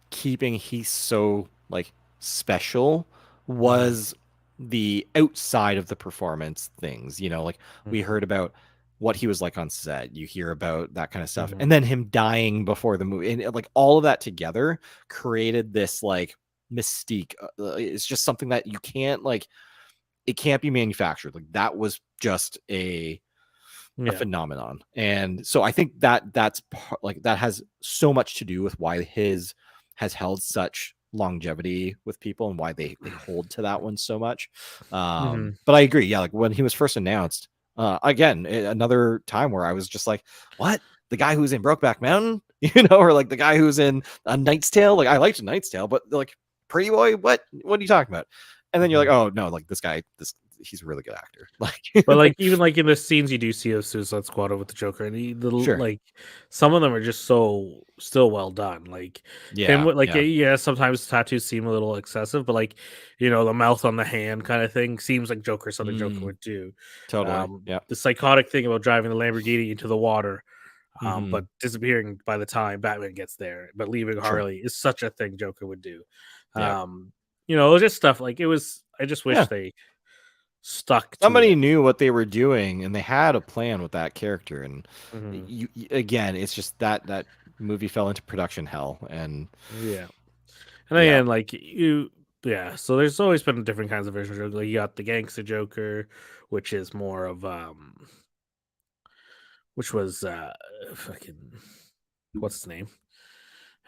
keeping Heath so like special was the outside of the performance things. Like we Mhm, heard about what he was like on set. You hear about that kind of stuff, mhm, and then him dying before the movie, and like all of that together created this like mystique. It's just something that you can't like. It can't be manufactured. Like that was just a yeah, phenomenon. And so I think that's like that has so much to do with why his has held such longevity with people and why they hold to that one so much. mhm. But I agree. Yeah. Like when he was first announced, again, another time where I was just like, what? The guy who's in Brokeback Mountain, or like the guy who's in A Knight's Tale. Like I liked A Knight's Tale, but like Pretty Boy, what are you talking about? And then you're like, oh no, like this guy, he's a really good actor. Like, But like even like in the scenes you do see of Suicide Squad with the Joker, and sure. like some of them are just so still well done. Like him Yeah. with like Yeah. sometimes tattoos seem a little excessive, but like the mouth on the hand kind of thing seems like something Joker Mm, would do. totally. Yeah. The psychotic thing about driving the Lamborghini into the water, Hmm. but disappearing by the time Batman gets there, but leaving Sure. Harley is such a thing Joker would do. Yeah. It was just stuff like it was. I just wish Yeah. they stuck to Somebody it. knew what they were doing and they had a plan with that character. And Mhm. again, it's just that movie fell into production hell. And Yeah. And yeah. again, yeah. So there's always been different kinds of versions of Joker. Like you got the gangster Joker, which is more of which was fucking what's his name?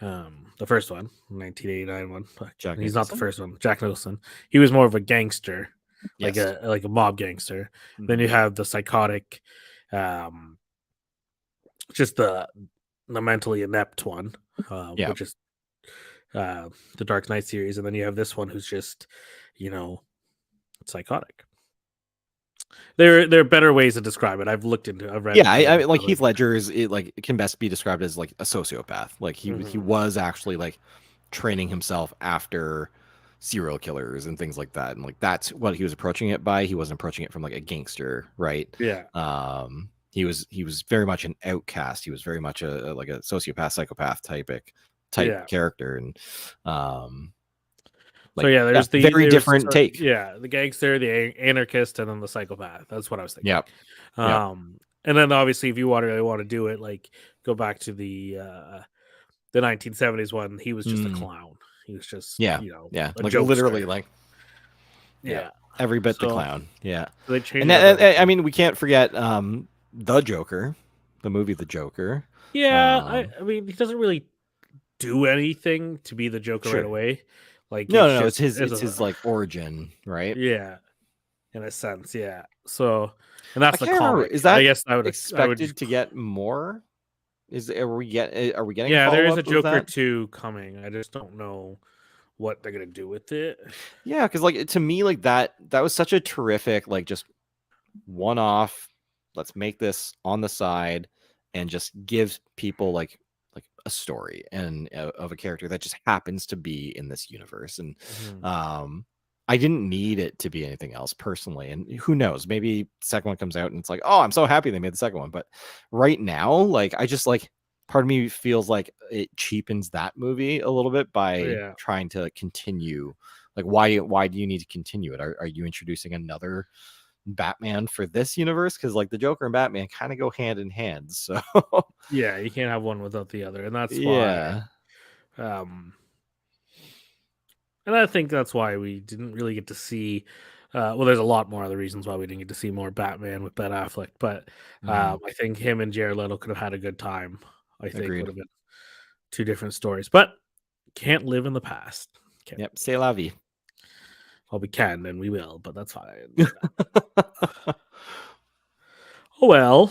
The first one, 1989 one. Fuck, Jack he's not the Nicholson? first one. Jack Nicholson. He was more of a gangster, Yes. like a mob gangster. Then you Mhm. have the psychotic, um, just the mentally inept one, Yeah. which is the Dark Knight series, and then you have this one who's just, you know, psychotic. There are better ways to describe it. I've read. Yeah. I Other, mean, like Heath Ledger it can best be described as like a sociopath. Like he Mhm. was actually like training himself after serial killers and things like that. And like that's what he was approaching it by. He wasn't approaching it from like a gangster, right? Yeah, He was very much an outcast. He was very much a like a sociopath, psychopath type yeah. character. And So like yeah, very different take. the gangster, the anarchist, and then the psychopath. That's what I was thinking. Yeah. Yeah. And then obviously, if you really want to do it, like go back to the 1970s one. He was just a Mm, clown. He was just yeah. a Like jokester. literally like Yeah. every bit the So clown. Yeah. so they changed And it up I everything. mean, we can't forget the Joker, the movie The Joker. Yeah, Um, I mean, he doesn't really do anything to be the Joker right Sure. away. Like No, it's no, no. just It's his like origin, right? yeah, in a sense, yeah. So, and that's I the can't remember. comic. Is I that guess I would expected to get more? Are we getting a yeah. There follow is a up of Joker that? 2 coming. I just don't know what they're gonna do with it. Yeah, because like to me, like that was such a terrific, like just one off. Let's make this on the side and just give people like a story and of a character that just happens to be in this universe. And I didn't need it to be anything else personally. And who knows? Maybe the second one comes out and it's like, oh, I'm so happy they made the second one. But right now, like I just like part of me feels like it cheapens that movie a little bit by Yeah. trying to continue. Like, why do you need to continue it? Are you introducing another Batman for this universe? Because like the Joker and Batman kind of go hand in hand. So Yeah, you can't have one without the other, and that's why. yeah, Um, and I think that's why we didn't really get to see. Well, there's a lot more other reasons why we didn't get to see more Batman with Ben Affleck, but I think him and Jared Leto could have had a good time. I think agreed. would have been two different stories, but can't live in the past. Can't. Yep, c'est la vie. Well, we can and we will, but that's fine. Oh well.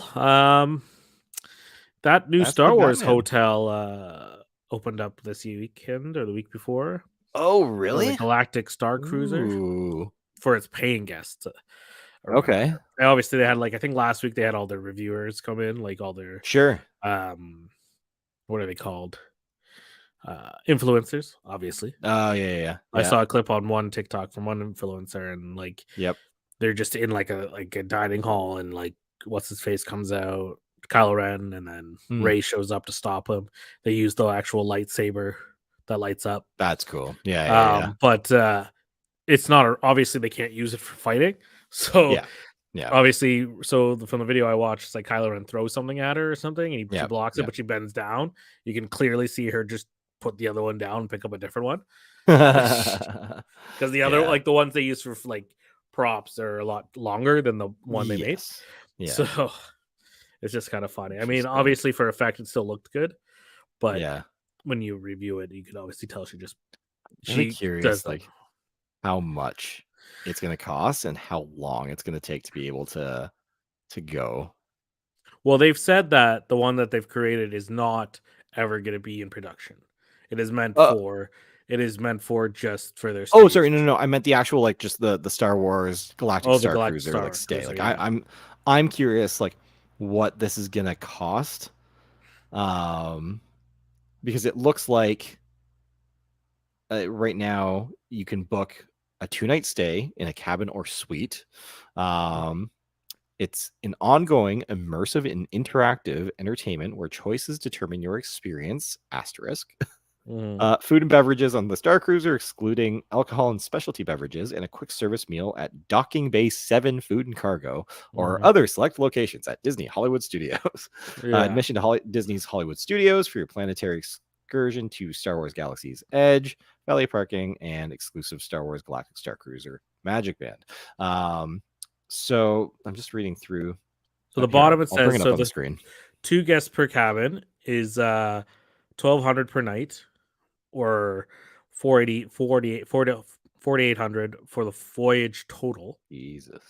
That new That's Star my Wars Batman. hotel opened up this weekend or the week before. Oh, The really? Galactic Star Cruiser Ooh. for its paying guests. Or whatever. Okay. And obviously, they had like I think last week they had all their reviewers come in, like all their Sure. what are they called? Influencers, obviously. Oh yeah. I saw a clip on one TikTok from one influencer, and like Yep. they're just in like a dining hall, and like what's his face comes out, Kylo Ren, and then Rey shows up to stop him. They use the actual lightsaber that lights up. That's cool. Yeah. But it's not obviously they can't use it for fighting. So Yeah. obviously, from the video I watched, it's like Kylo Ren throws something at her or something, and she blocks it, but she bends down. You can clearly see her just put the other one down and pick up a different one. Because the other, like the ones they use for like props, are a lot longer than the one they made. Yeah. So it's just kind of funny. I mean, obviously for effect, it still looked good, but when you review it, you can obviously tell I'm curious, like how much it's going to cost and how long it's going to take to be able to go. Well, they've said that the one that they've created is not ever going to be in production. It is meant for. It is meant for just for their. Oh, sorry, no. I meant the actual like just the Star Wars Galactic Star Cruiser like stay. Cruiser, like I'm curious like what this is gonna cost, because it looks like right now you can book a 2-night stay in a cabin or suite. It's an ongoing, immersive, and interactive entertainment where choices determine your experience. Asterisk. Food and beverages on the Star Cruiser, excluding alcohol and specialty beverages, and a quick service meal at Docking Bay 7 Food and Cargo or other select locations at Disney Hollywood Studios. Admission to Disney's Hollywood Studios for your planetary excursion to Star Wars Galaxy's Edge, valet parking, and exclusive Star Wars Galactic Star Cruiser Magic Band. So I'm just reading through. So the bottom it I'll bring says it up on the screen. 2 guests per cabin is $1,200 per night, or $4,800 for the voyage total. Jesus.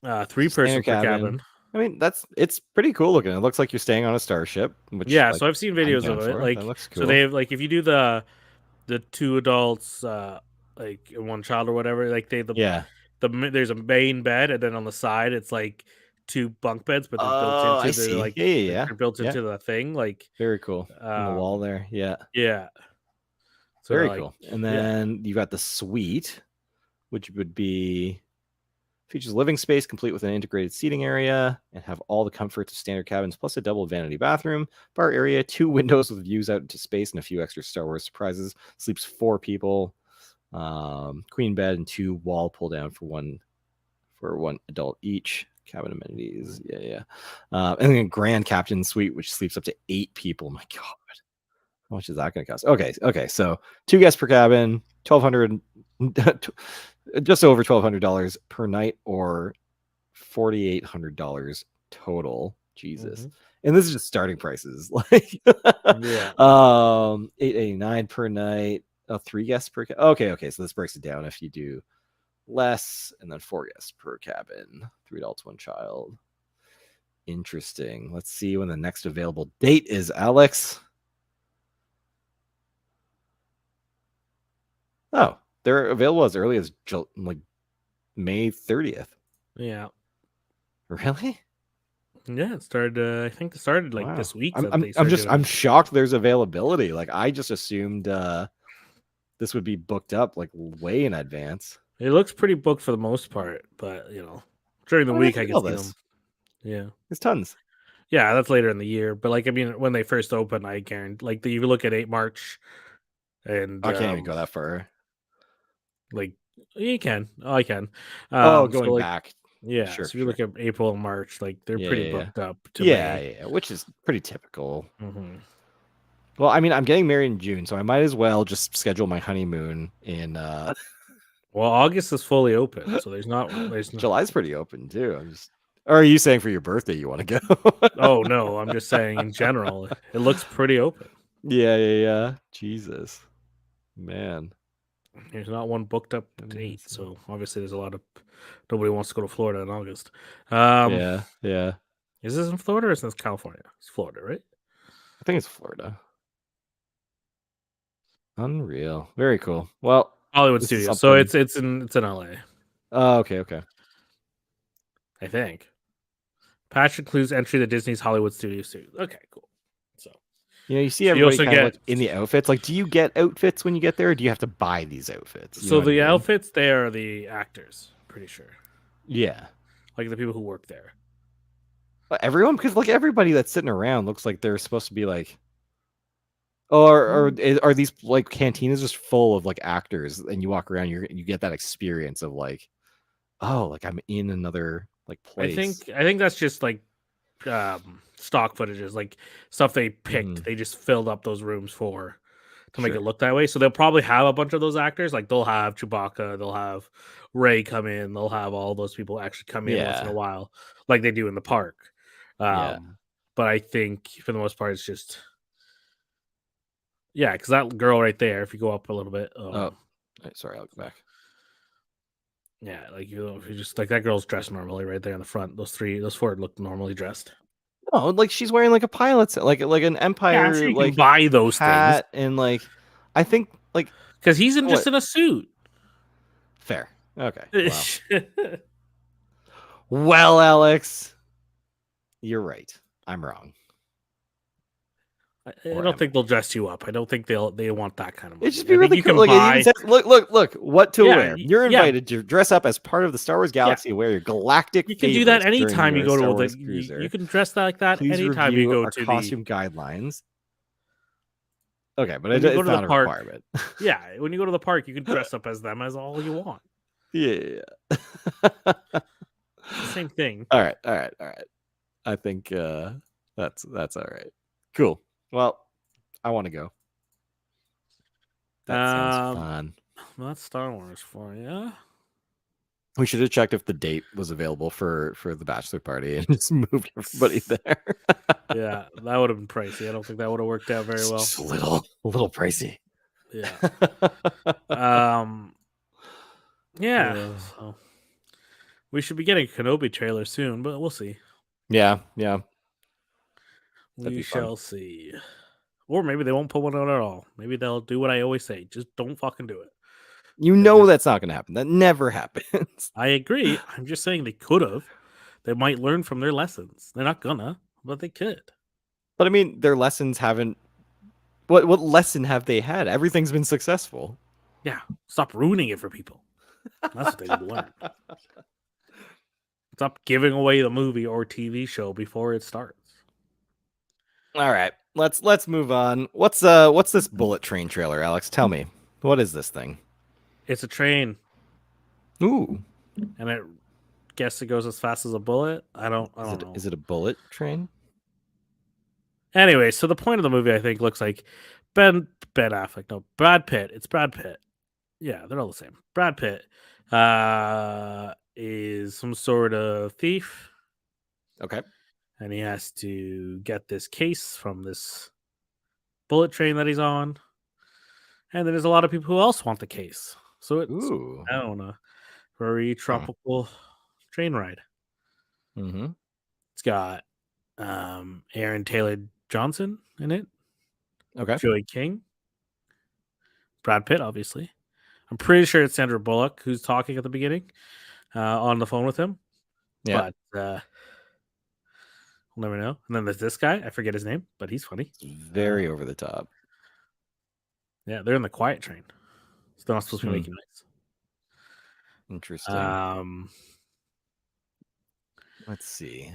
3 person per cabin. I mean, it's pretty cool looking. It looks like you're staying on a starship. Which, so I've seen videos of it. Like, cool. So they have like if you do the 2 adults, like one child or whatever, like there's a main bed, and then on the side it's like 2 bunk beds, but they're built into the like they're built into the thing. Like very cool on the wall there. Yeah. So very cool. And then you got the suite, which would be features living space complete with an integrated seating area and have all the comforts of standard cabins, plus a double vanity bathroom, bar area, 2 windows with views out into space, and a few extra Star Wars surprises. Sleeps 4 people. Queen bed and 2 wall pull down for one adult each. Cabin amenities, and then Grand Captain Suite, which sleeps up to 8 people. My God, how much is that going to cost? Okay, so 2 guests per cabin, $1,200, just over $1,200 per night, or $4,800 total. Jesus. Mhm. And this is just starting prices. Like Yeah. 889 per night. Oh, 3 guests per okay. So this breaks it down if you do less and then 4 guests per cabin. 3 adults, 1 child. Interesting. Let's see when the next available date is, Alex. Oh, they're available as early as like May 30th. Yeah. Really? Yeah, it started. I think it started like Wow. this week. I'm that they I'm started just giving I'm out. shocked there's availability. Like I just assumed this would be booked up like way in advance. It looks pretty booked for the most part, but during the Why did week I I see can all see this? them. Yeah, There's tons. yeah, that's later in the year. But like, I mean, when they first open, I guarantee. Like, you look at 8 March, and I can't even go that far. like you can. Oh, I can. Oh, So going like, back. yeah. Sure, So if you sure. look at April and March, like they're Yeah, pretty yeah, booked up to yeah, May. yeah, which is pretty typical. Hmm. Well, I mean, I'm getting married in June, so I might as well just schedule my honeymoon in Well, August is fully open, so there's no. July's pretty open too. Or are you saying for your birthday you want to go? Oh no, I'm just saying in general, it looks pretty open. Yeah. Jesus. Man. There's not one booked up date, so obviously there's a lot of nobody wants to go to Florida in August. Yeah. Is this in Florida or is this California? It's Florida, right? I think it's Florida. Unreal. Very cool. Well, Hollywood this is Studios. So something. it's in LA, Oh, okay. I think. Patch includes entry to Disney's Hollywood Studios. Okay, cool. So You see you everybody also kind of get like in the outfits. Like, do you get outfits when you get there, or do you have to buy these outfits? You know so what I the mean? outfits there are the actors, pretty sure. Yeah. Like the people who work there. Everyone, because like everybody that's sitting around looks like they're supposed to be like, or are these like cantinas just full of like actors, and you walk around, you get that experience of like, oh, like I'm in another like place. I think that's just like stock footages, like stuff they picked. Mhm. They just filled up those rooms to make it Sure. look that way. So they'll probably have a bunch of those actors. Like they'll have Chewbacca, they'll have Ray come in, they'll have all those people actually come in once in a Yeah. while, like they do in the park. Yeah. But I think for the most part, it's just because that girl right there, if you go up a little bit, Sorry, I'll go back. yeah, like if you just like that girl's dressed normally right there in the front. Those 4 look normally dressed. Oh, like she's wearing like a pilot's like an Yeah, Empire I'm sure you like can buy those hat and like I think like because he's what? just in a suit. Fair. Okay. Wow. Well, Alex, you're right. I'm wrong. I Or don't am think they'll dress you up. I don't think they want that kind of money. It'd just be I think really you cool. can Like, it buy. even says, look, what to Yeah, wear. You're yeah. invited to dress up as part of the Star Wars galaxy and wear your galactic You can do that favorites during anytime you your go Star to Wars the. cruiser. You can dress like that Please anytime review you go our to costume guiguidelines. Okay, but when you go it's to the not a park. requirement. Yeah, when you go to the park, you can dress up as them as all you want. Yeah. Same thing. All right. I think that's all right. Cool. Well, I want to go. That sounds fun. Well, that's Star Wars for you. We should have checked if the date was available for the bachelor party and just moved everybody there. Yeah, that would have been pricey. I don't think that would have worked out very well. Just a little pricey. Yeah. Yeah. So we should be getting a Kenobi trailer soon, but we'll see. Yeah. We shall see. Or maybe they won't put one out at all. Maybe they'll do what I always say: just don't fucking do it. You know that's not going to happen. That never happens. I agree. I'm just saying they could have. They might learn from their lessons. They're not gonna, but they could. But I mean, their lessons haven't. What lesson have they had? Everything's been successful. Yeah, stop ruining it for people. That's what they need to learn. Stop giving away the movie or TV show before it starts. All right, let's move on. What's this Bullet Train trailer, Alex? Tell me, what is this thing? It's a train. Ooh, and I guess it goes as fast as a bullet. I don't know. Is it a bullet train? Anyway, so the point of the movie, I think, looks like Ben Affleck. No, Brad Pitt. It's Brad Pitt. Yeah, they're all the same. Brad Pitt is some sort of thief. Okay. and he has to get this case from this bullet train that he's on. And then there's a lot of people who also want the case. So it's Ooh. down a very tropical train ride. Mm-hmm. It's got Aaron Taylor Johnson in it, Okay. Joey King, Brad Pitt, obviously. I'm pretty sure it's Sandra Bullock who's talking at the beginning on the phone with him. Yeah. But we'll never know. And then there's this guy. I forget his name, but he's funny. Very over the top. Yeah, they're in the quiet train. So they're not supposed to be making noise. Interesting. Let's see.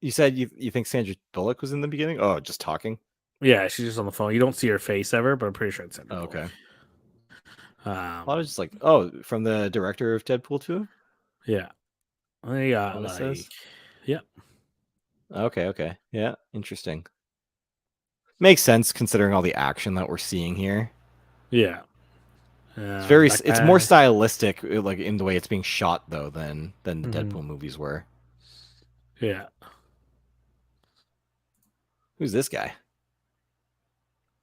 You said you think Sandra Bullock was in the beginning? Oh, just talking? Yeah, she's just on the phone. You don't see her face ever, but I'm pretty sure it's Sandra Bullock. Okay. A lot of just like, oh, from the director of Deadpool 2? Yeah. They got What it says? yeah. Okay. Yeah, interesting. Makes sense considering all the action that we're seeing here. Yeah. It's more stylistic, like in the way it's being shot though than the Deadpool movies were. Yeah. Who's this guy?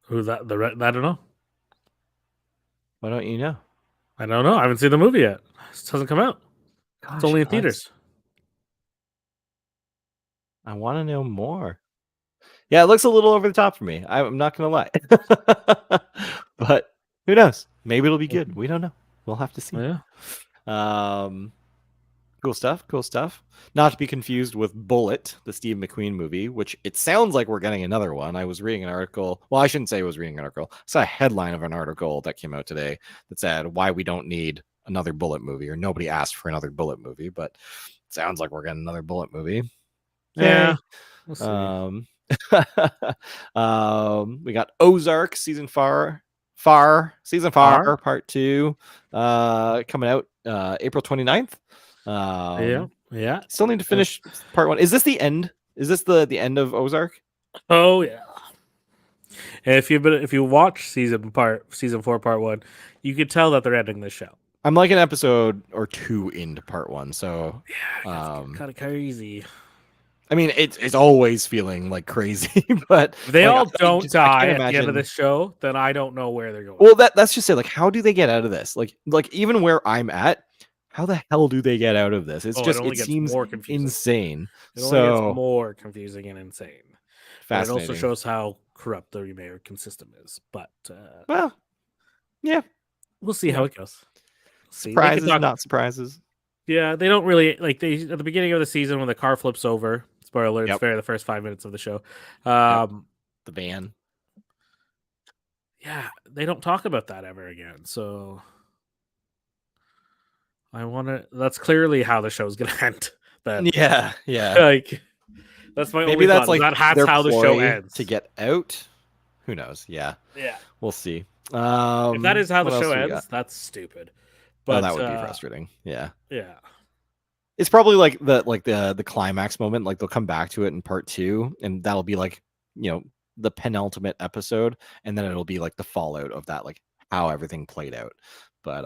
Who's that? I don't know. Why don't you know? I don't know. I haven't seen the movie yet. It hasn't come out. Gosh, It's only in theaters. I want to know more. Yeah, it looks a little over the top for me. I'm not gonna lie, but who knows? Maybe it'll be good. We don't know. We'll have to see. Yeah. Cool stuff. Not to be confused with Bullet, the Steve McQueen movie, which it sounds like we're getting another one. I was reading an article. Well, I shouldn't say I was reading an article. I saw a headline of an article that came out today that said why we don't need another Bullet movie, or nobody asked for another Bullet movie, but it sounds like we're getting another Bullet movie. Yeah. We'll see. We got Ozark season 4 part 2 coming out April 29th. Yeah. Still need to finish part 1. Is this the end? Is this the end of Ozark? Oh yeah. And if you watch season 4 part 1, you could tell that they're ending the show. I'm like an episode or 2 into part 1, so yeah, kind of crazy. I mean, it's always feeling like crazy, but if they all don't die at the end of the show, then I don't know where they're going. Well, that's just it. Like, how do they get out of this? Like even where I'm at, how the hell do they get out of this? It's it seems more insane. It only gets more confusing and insane. Fascinating. It also shows how corrupt the American system is. But well, yeah, we'll see how it goes. Surprises, not surprises. Yeah, they don't really like at the beginning of the season when the car flips over. Spoiler alert, it's the first 5 minutes of the show. The van. Yeah, they don't talk about that ever again. So that's clearly how the show's gonna end. Then yeah. Like that's my maybe that's like that's how the show ends to get out. Who knows? Yeah, we'll see. If that is how the show ends, that's stupid. But that would be frustrating. Yeah. It's probably like the climax moment. Like they'll come back to it in part 2, and that'll be like the penultimate episode, and then it'll be like the fallout of that, like how everything played out. But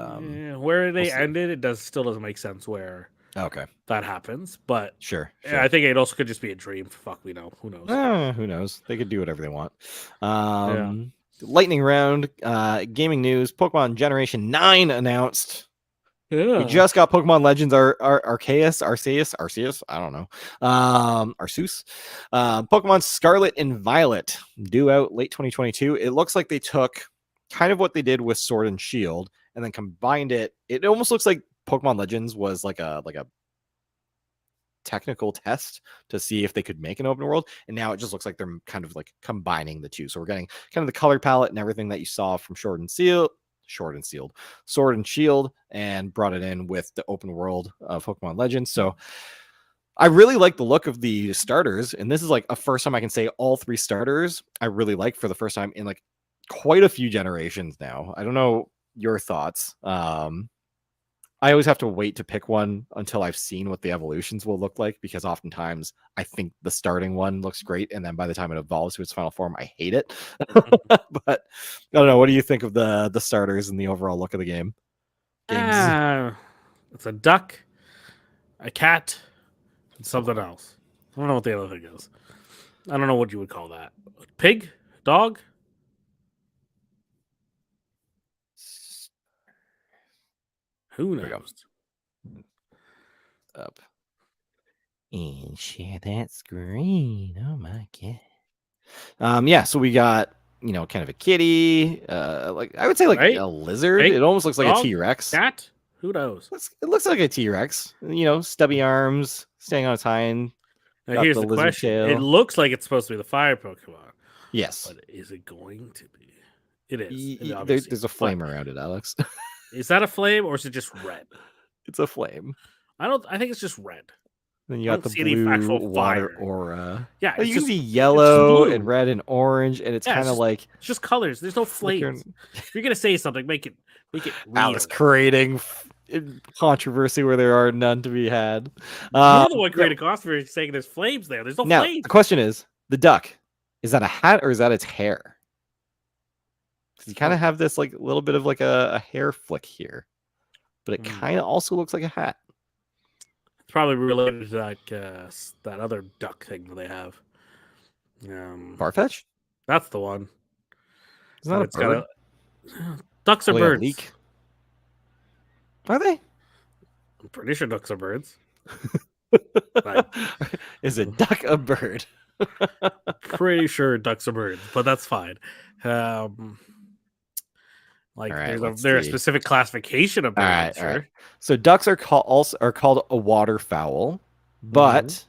where they ended, it still doesn't make sense where that happens. But sure. I think it also could just be a dream. Fuck, we know. Who knows? Who knows? They could do whatever they want. Lightning round, gaming news. Pokemon Generation 9 announced. Yeah. We just got Pokemon Legends Arceus. I don't know. Arceus. Pokemon Scarlet and Violet due out late 2022. It looks like they took kind of what they did with Sword and Shield and then combined it. It almost looks like Pokemon Legends was like a technical test to see if they could make an open world, and now it just looks like they're kind of like combining the two. So we're getting kind of the color palette and everything that you saw from Sword and Shield, and brought it in with the open world of Pokemon Legends. So I really like the look of the starters, and this is like a first time I can say all 3 starters I really like for the first time in like quite a few generations now. I don't know your thoughts. I always have to wait to pick one until I've seen what the evolutions will look like, because oftentimes I think the starting one looks great, and then by the time it evolves to its final form, I hate it. But I don't know. What do you think of the starters and the overall look of the game? It's a duck, a cat, and something else. I don't know what the other thing is. I don't know what you would call that. Pig? Dog? Who There we go. knows? Up and share that screen. Oh my god. Yeah, so we got, kind of a kitty, like I would say like Right? a lizard. Pig? It almost looks like a Dog? T-Rex. Cat? Who knows? It looks like a T-Rex. Stubby arms, staying on its hind. Now, Got here's the the lizard question. tail. It looks like it's supposed to be the fire Pokemon, Yes. but is it going to be? It is. There's a flame around it, Alex. Is that a flame or is it just red? It's a flame. I think it's just red. Then you I got the don't see any blue actual water fire. aura. Yeah, Oh, it's you can just, see yellow blue. and red and orange, and it's Yeah, kind of like it's just colors. There's no flames. If you're gonna say something, make it real. Alex creating controversy where there are none to be had. You're the one creating controversy saying there's flames there. There's no now, flames. the question is, the duck, is that a hat or is that its hair? Because you kind of have this like little bit of like a hair flick here, but it kind of also looks like a hat. It's probably related to that other duck thing that they have. Farfetch? That's the one. It's not a bird. Ducks are birds. Leak. Are they? I'm pretty sure ducks are birds. Is a duck a bird? Pretty sure ducks are birds, but that's fine. There's a specific classification of birds. All right. So ducks are called a waterfowl, but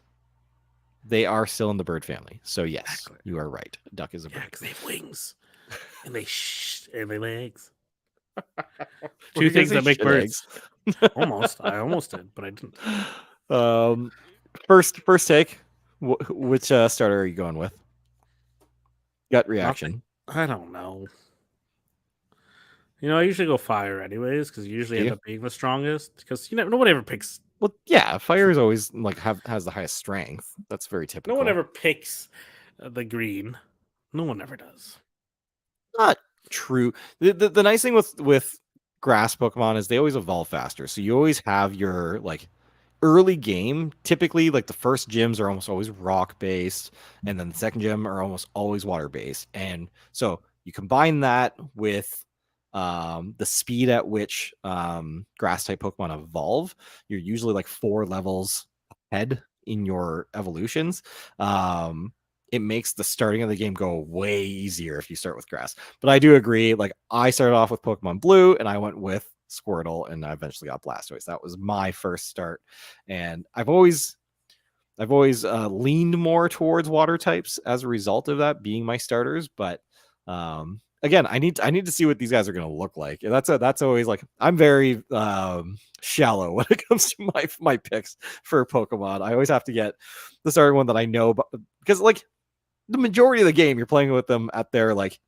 they are still in the bird family. So yes, you are right. Duck is a bird. Yeah, because they have wings and they lay eggs. Two things that make birds. Almost. I almost did, but I didn't. First take. Which starter are you going with? Gut reaction. I don't know. I usually go fire anyways, because you usually end up being the strongest. Because nobody ever picks. Well, yeah, fire is always like has the highest strength. That's very typical. No one ever picks the green. No one ever does. Not true. The nice thing with grass Pokemon is they always evolve faster. So you always have your like early game. Typically, like the first gyms are almost always rock based, and then the second gym are almost always water based. And so you combine that with the speed at which grass type Pokemon evolve, you're usually like 4 levels ahead in your evolutions. It makes the starting of the game go way easier if you start with grass. But I do agree, like I started off with Pokemon Blue and I went with Squirtle and I eventually got Blastoise. That was my first start, and I've always leaned more towards water types as a result of that being my starters. But again, I need to see what these guys are going to look like. And that's always like, I'm very shallow when it comes to my picks for Pokemon. I always have to get the starting one that I know, because like the majority of the game you're playing with them at their like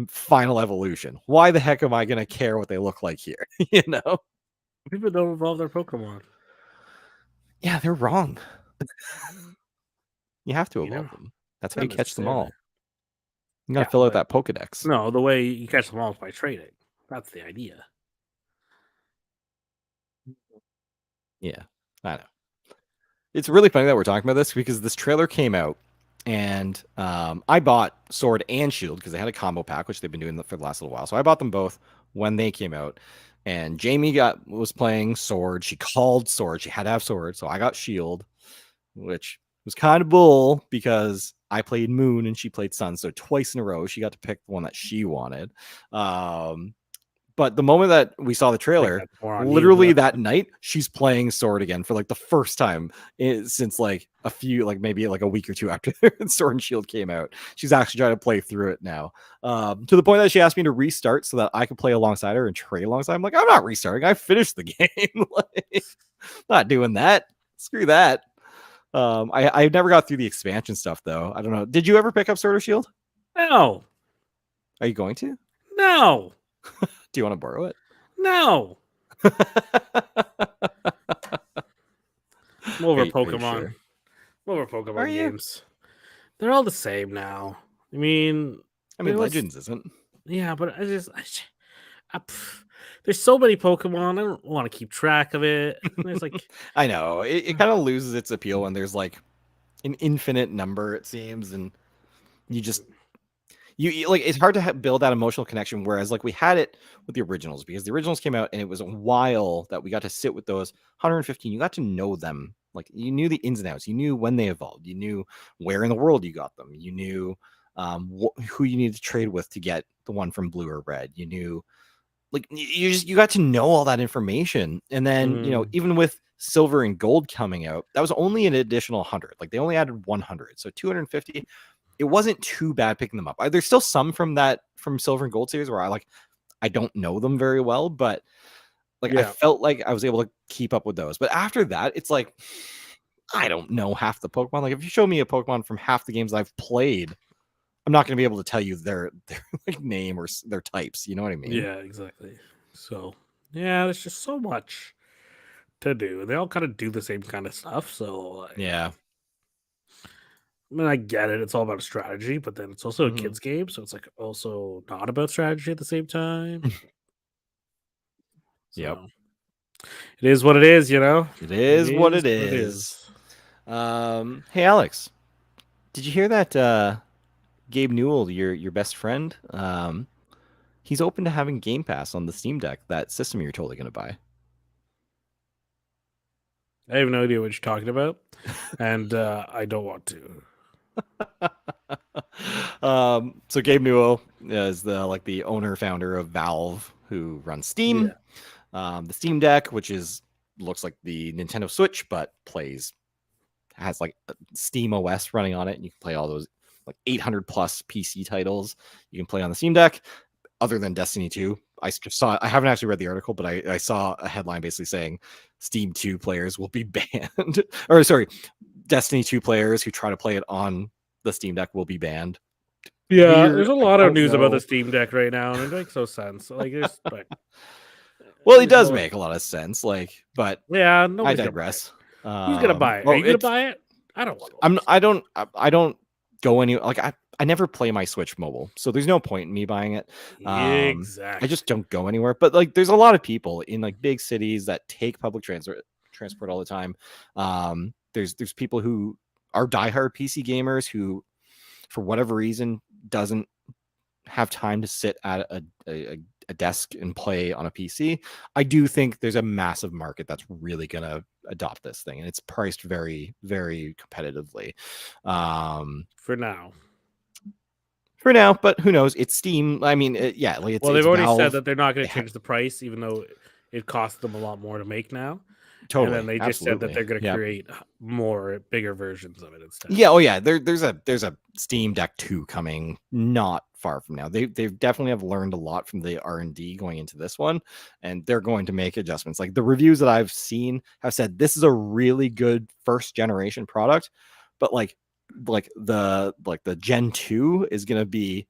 final evolution. Why the heck am I going to care what they look like here? People don't evolve their Pokemon. Yeah, they're wrong. You have to evolve them. That's how you catch them all. You gotta fill out that Pokedex. No, the way you catch them all is by trading. That's the idea. Yeah, I know. It's really funny that we're talking about this because this trailer came out, and I bought Sword and Shield because they had a combo pack, which they've been doing for the last little while. So I bought them both when they came out. And Jamie was playing Sword. She called Sword. She had to have Sword, so I got Shield, which was kind of bull because I played Moon and she played Sun. So twice in a row, she got to pick the one that she wanted. But the moment that we saw the trailer, literally that night, she's playing Sword again for like the first time since like maybe like a week or two after Sword and Shield came out. She's actually trying to play through it now, to the point that she asked me to restart so that I could play alongside her and trade alongside. I'm like, I'm not restarting. I finished the game. Like, not doing that. Screw that. I never got through the expansion stuff though. I don't know. Did you ever pick up Sword or Shield? No. Are you going to? No. Do you want to borrow it? No. Over Pokemon. Sure? Over Pokemon games. They're all the same now. I mean, Legends isn't. Yeah, but there's so many Pokemon. I don't want to keep track of it. There's like I know it kind of loses its appeal when there's like an infinite number, it seems, and you just like it's hard to build that emotional connection. Whereas like we had it with the originals, because the originals came out and it was a while that we got to sit with those 115. You got to know them, like you knew the ins and outs. You knew when they evolved. You knew where in the world you got them. You knew who you needed to trade with to get the one from blue or red. You knew, like you got to know all that information. And then even with silver and gold coming out, that was only an additional 100. Like they only added 100, so 250. It wasn't too bad picking them up. There's still some from silver and gold series where I don't know them very well, but like I felt like I was able to keep up with those. But after that, it's like I don't know half the Pokemon. Like if you show me a Pokemon from half the games I've played, I'm not going to be able to tell you their like name or their types. You know what I mean? Yeah, exactly. So yeah, there's just so much to do. They all kind of do the same kind of stuff. So yeah. I mean, I get it. It's all about strategy, but then it's also a kids game, so it's like also not about strategy at the same time. Yep. It is what it is, you know? It is what it is. Hey, Alex, did you hear that Gabe Newell, your best friend, he's open to having Game Pass on the Steam Deck, that system you're totally going to buy? I have no idea what you're talking about, and I don't want to. So Gabe Newell is the owner founder of Valve, who runs Steam. The Steam Deck, which looks like the Nintendo Switch, but has like Steam OS running on it, and you can play all those like 800 plus PC titles you can play on the Steam Deck, other than Destiny 2. I haven't actually read the article, but I saw a headline basically saying Steam 2 players will be banned, or sorry, Destiny 2 players who try to play it on the Steam Deck will be banned. Yeah, weird. There's a lot of news about the Steam Deck right now, and it makes no sense. Like, well, it does make a lot of sense. Like, but yeah, I digress. Who's gonna buy it? Are you gonna buy it? I don't want to. I don't go anywhere. Like I never play my Switch mobile, so there's no point in me buying it. Exactly. I just don't go anywhere. But like, there's a lot of people in like big cities that take public transport all the time. There's people who are diehard PC gamers who, for whatever reason, doesn't have time to sit at a desk and play on a PC. I do think there's a massive market that's really gonna adopt this thing, and it's priced very, very competitively. For now, but who knows? It's Steam. I mean, they've already said that they're not going to change the price, even though it costs them a lot more to make now. Totally. And then they just said that they're going to create bigger versions of it instead. Yeah. Oh, yeah. There's a Steam Deck 2 coming not far from now. They definitely have learned a lot from the R&D going into this one, and they're going to make adjustments. Like the reviews that I've seen have said this is a really good first generation product, but like the Gen 2 is going to be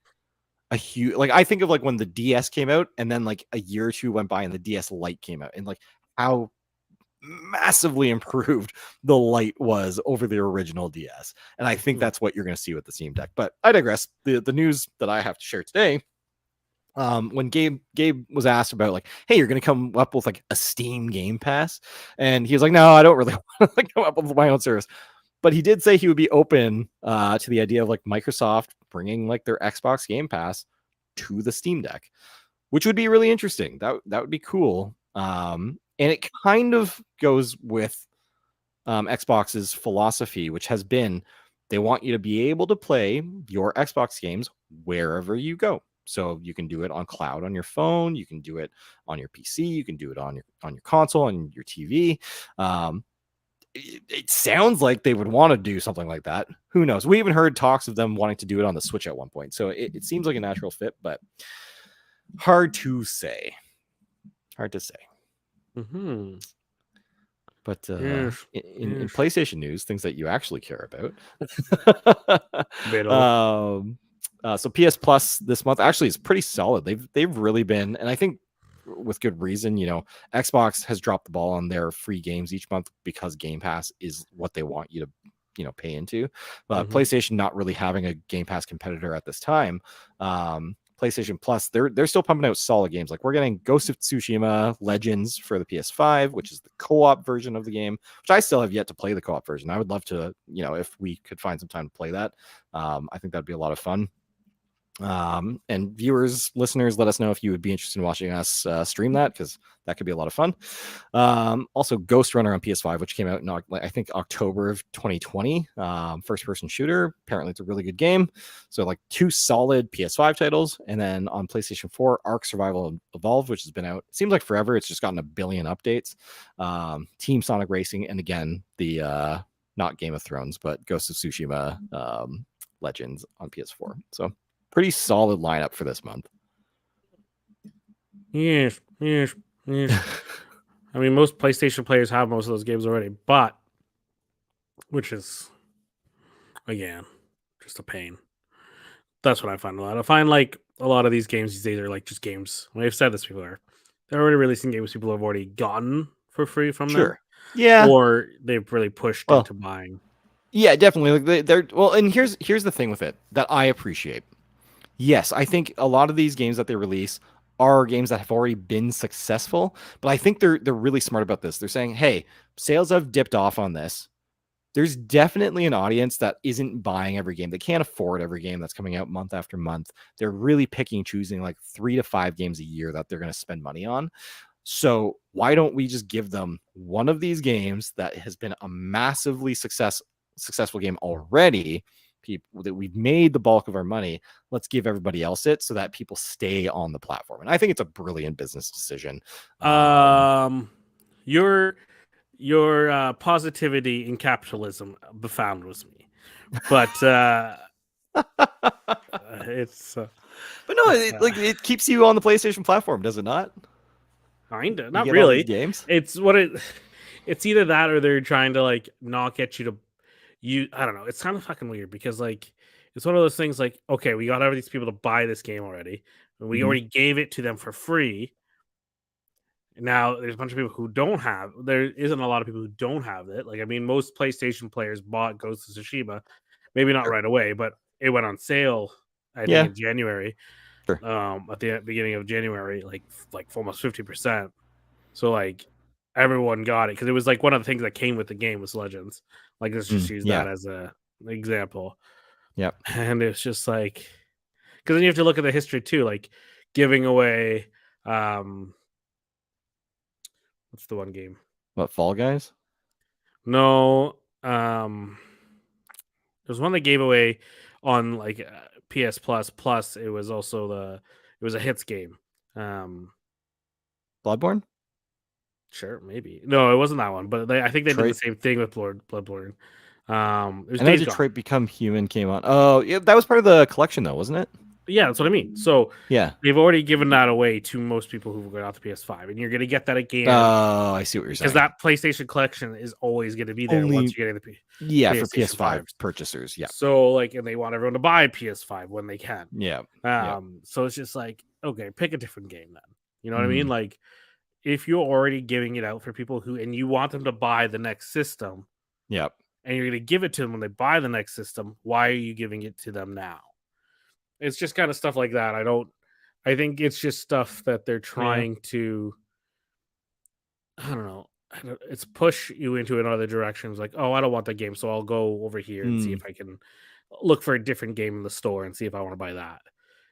a huge, like I think of like when the DS came out and then like a year or two went by and the DS Lite came out, and like how massively improved the Lite was over the original DS. And I think that's what you're going to see with the Steam Deck. But I digress. The news that I have to share today, when Gabe was asked about like, hey, you're going to come up with like a Steam Game Pass, and he was like, no, I don't really want to come up with my own service. But he did say he would be open to the idea of like Microsoft bringing like their Xbox Game Pass to the Steam Deck, which would be really interesting. That would be cool. And it kind of goes with Xbox's philosophy, which has been they want you to be able to play your Xbox games wherever you go. So you can do it on cloud on your phone, you can do it on your PC, you can do it on your console, on your TV. It sounds like they would want to do something like that. Who knows? We even heard talks of them wanting to do it on the Switch at one point. So it seems like a natural fit, but hard to say. Mm-hmm. But in PlayStation news, things that you actually care about. So PS Plus this month actually is pretty solid. They've really been, and I think with good reason. Xbox has dropped the ball on their free games each month because Game Pass is what they want you to pay into. But PlayStation not really having a Game Pass competitor at this time. PlayStation Plus, they're still pumping out solid games. Like we're getting Ghost of Tsushima Legends for the PS5, which is the co-op version of the game, which I still have yet to play the co-op version. I would love to, if we could find some time to play that. I think that'd be a lot of fun. And viewers, listeners, let us know if you would be interested in watching us stream that, because that could be a lot of fun. Also Ghost Runner on PS5, which came out in I think October of 2020. First person shooter. Apparently it's a really good game. So like 2 solid PS5 titles. And then on PlayStation 4, Ark Survival Evolved, which has been out, it seems like forever. It's just gotten a billion updates. Team Sonic Racing, and again the not Game of Thrones, but Ghost of Tsushima Legends on PS4. So pretty solid lineup for this month. Yes. I mean, most PlayStation players have most of those games already, but which is, again, just a pain. That's what I find a lot. I find like a lot of these games these days are like just games. I've said this before. They're already releasing games people have already gotten for free from them. Yeah. Or they've really pushed into buying. Yeah, definitely. Like they're well, and here's the thing with it that I appreciate. Yes, I think a lot of these games that they release are games that have already been successful, but I think they're really smart about this. They're saying, "Hey, sales have dipped off on this. There's definitely an audience that isn't buying every game. They can't afford every game that's coming out month after month. They're really picking and choosing like 3 to 5 games a year that they're going to spend money on. So, why don't we just give them one of these games that has been a massively successful game already?" People that we've made the bulk of our money, let's give everybody else it so that people stay on the platform. And I think it's a brilliant business decision. Your positivity in capitalism befounders me, but it's but no, it keeps you on the PlayStation platform, does it not? Kinda, not really. Games. It's either that or they're trying to like not get you to. I don't know. It's kind of fucking weird because like it's one of those things like, okay, we got all these people to buy this game already. We already gave it to them for free. Now there's a bunch of people who don't have. There isn't a lot of people who don't have it. Like I mean, most PlayStation players bought Ghost of Tsushima, maybe not right away, but it went on sale. I think in January. Sure. At the beginning of January, like for almost 50%. So like everyone got it because it was like one of the things that came with the game was Legends. Like let's just use that as an example. Yep. And it's just like because then you have to look at the history too, like giving away what's the one game? What, Fall Guys? No, there's one that gave away on like PS Plus. It was also it was a hits game. Bloodborne? Sure, maybe. No, it wasn't that one, but I think they did the same thing with Bloodborne. It was Detroit Become Human came on. Oh, yeah, that was part of the collection though, wasn't it? Yeah, that's what I mean. So yeah, they've already given that away to most people who've got out the PS5, and you're going to get that again. Oh, I see what you're saying. Because that PlayStation collection is always going to be there once you get the PS5 for PS5 purchasers. Yeah. So like, and they want everyone to buy PS5 when they can. Yeah. So it's just like, okay, pick a different game then. You know what I mean? Like, if you're already giving it out for people and you want them to buy the next system. Yep. And you're going to give it to them when they buy the next system. Why are you giving it to them now? It's just kind of stuff like that. I think it's just stuff that they're trying to, I don't know. It's push you into another direction. It's like, oh, I don't want that game. So I'll go over here and see if I can look for a different game in the store and see if I want to buy that.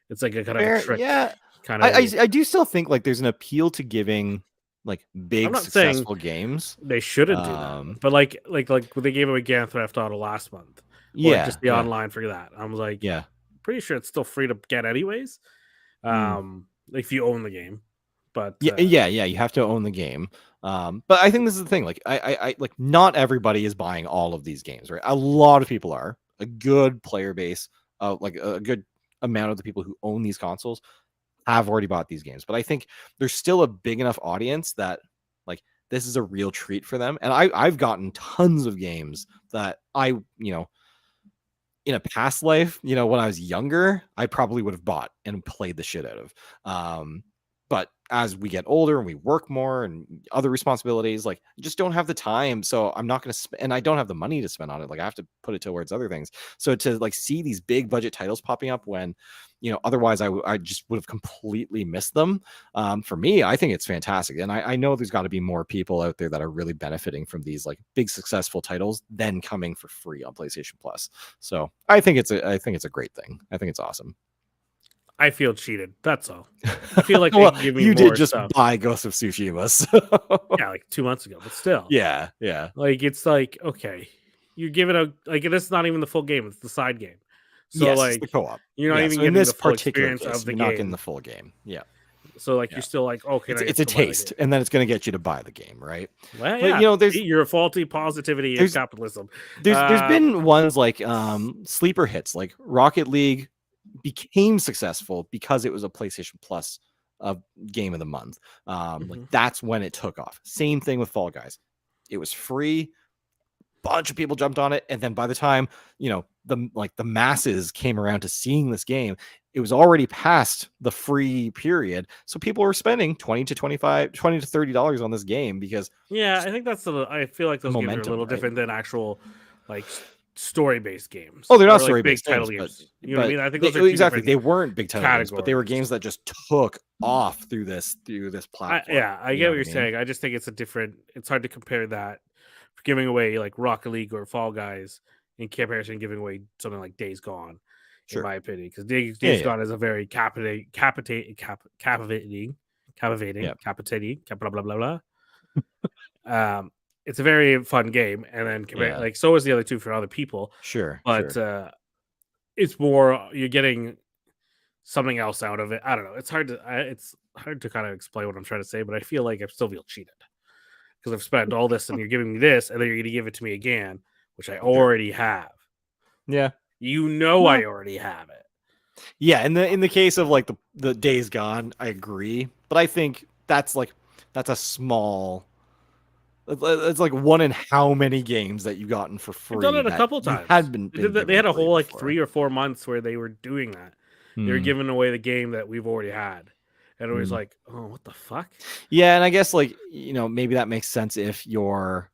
It's like a kind of a trick. Yeah. I do still think like there's an appeal to giving like big successful games. They shouldn't do that. But like they gave away Grand Theft Auto last month. Yeah. Just the online for that. I was like, yeah. Pretty sure it's still free to get anyways. If you own the game. But you have to own the game. But I think this is the thing. Like I like not everybody is buying all of these games, right? A lot of people are. A good player base, like a good amount of the people who own these consoles have already bought these games. But I think there's still a big enough audience that like this is a real treat for them. And I've gotten tons of games that in a past life, when I was younger, I probably would have bought and played the shit out of. but as we get older and we work more and other responsibilities, like I just don't have the time. So I'm not going to spend, and I don't have the money to spend on it. Like I have to put it towards other things. So to like see these big budget titles popping up when, otherwise I just would have completely missed them. For me, I think it's fantastic. And I know there's got to be more people out there that are really benefiting from these like big successful titles then coming for free on PlayStation Plus. So I think it's a great thing. I think it's awesome. I feel cheated. That's all. I feel like well, they give me you more did just stuff. buy Ghost of Tsushima. So. Yeah, like 2 months ago, but still. Yeah. Like it's like, okay, you're giving a like this is not even the full game, it's the side game. So yes, like it's the co-op. you're not Yeah, even so getting in this the full particular experience case, of the you're not getting game. the full game. Yeah. So like Yeah. you're still like, okay, It's a taste, and then it's going to get you to buy the game, right? Well, But yeah, there's your faulty positivity is capitalism. there's been ones like sleeper hits, like Rocket League became successful because it was a PlayStation Plus game of the month. Like that's when it took off. Same thing with Fall Guys. It was free. Bunch of people jumped on it, and then by the time the masses came around to seeing this game, it was already past the free period, so people were spending $20 to $30 on this game because I think that's I feel like those games are a little different than actual like story-based games. Oh, they're not like story-based big title games, games. You know what I mean? I think those they, are exactly. They weren't big title games, but they were categories. games that just took off through this platform. I get what you're saying. I just think it's it's hard to compare that for giving away like Rocket League or Fall Guys in comparison to giving away something like Days Gone, in my opinion, because Days Gone is a very captivating, blah blah blah blah. It's a very fun game, and then like so is the other two for other people. Sure, but it's more you're getting something else out of it. I don't know. It's hard to kind of explain what I'm trying to say, but I feel like I still feel cheated because I've spent all this, and you're giving me this, and then you're going to give it to me again, which I already have. Yeah, I already have it. Yeah, in the case of like the Days Gone, I agree, but I think that's a small. It's like one in how many games that you've gotten for free. I've done it a couple times. They had a whole like 3 or 4 months where they were doing that. They were giving away the game that we've already had, and it was like, oh, what the fuck? Yeah, and I guess like maybe that makes sense if you're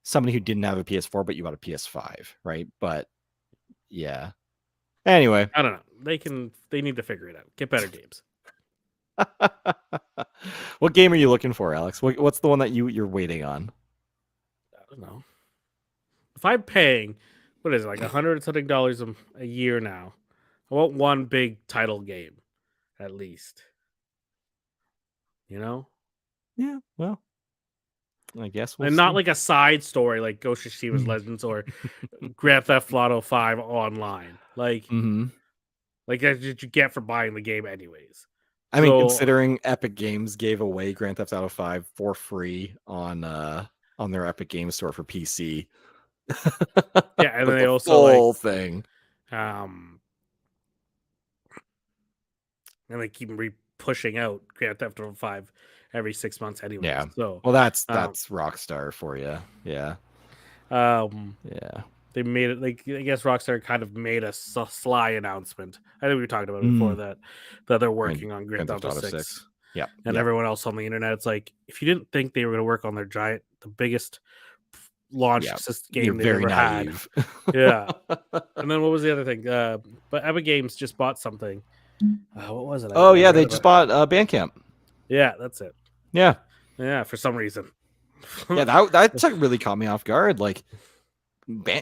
somebody who didn't have a PS4 but you bought a PS5, right? But yeah. Anyway, I don't know. They need to figure it out. Get better games. What game are you looking for, Alex? What's the one that you're waiting on? I don't know. If I'm paying, what is it, like $100 something a year now? I want one big title game, at least. Yeah. Well, I guess and not like a side story like Ghost of Tsushima's Legends or Grand Theft Auto 5 online. Like, like that's what you get for buying the game anyways. I mean, considering Epic Games gave away Grand Theft Auto 5 for free on their Epic Games Store for PC. Yeah, and they also whole thing. And they keep pushing out Grand Theft Auto 5 every 6 months anyway. Yeah. So well, that's Rockstar for you. Yeah. Yeah. They made it like I guess Rockstar kind of made a sly announcement. I think we talked about it before that they're working on Grand Theft Auto 6. Yeah. And everyone else on the internet, it's like if you didn't think they were going to work on their the biggest launch game they've ever naive. Had. Yeah. And then what was the other thing? But Epic Games just bought something. What was it? Oh yeah, they just bought Bandcamp. Yeah, that's it. Yeah. Yeah, for some reason. Yeah, that really caught me off guard. Like,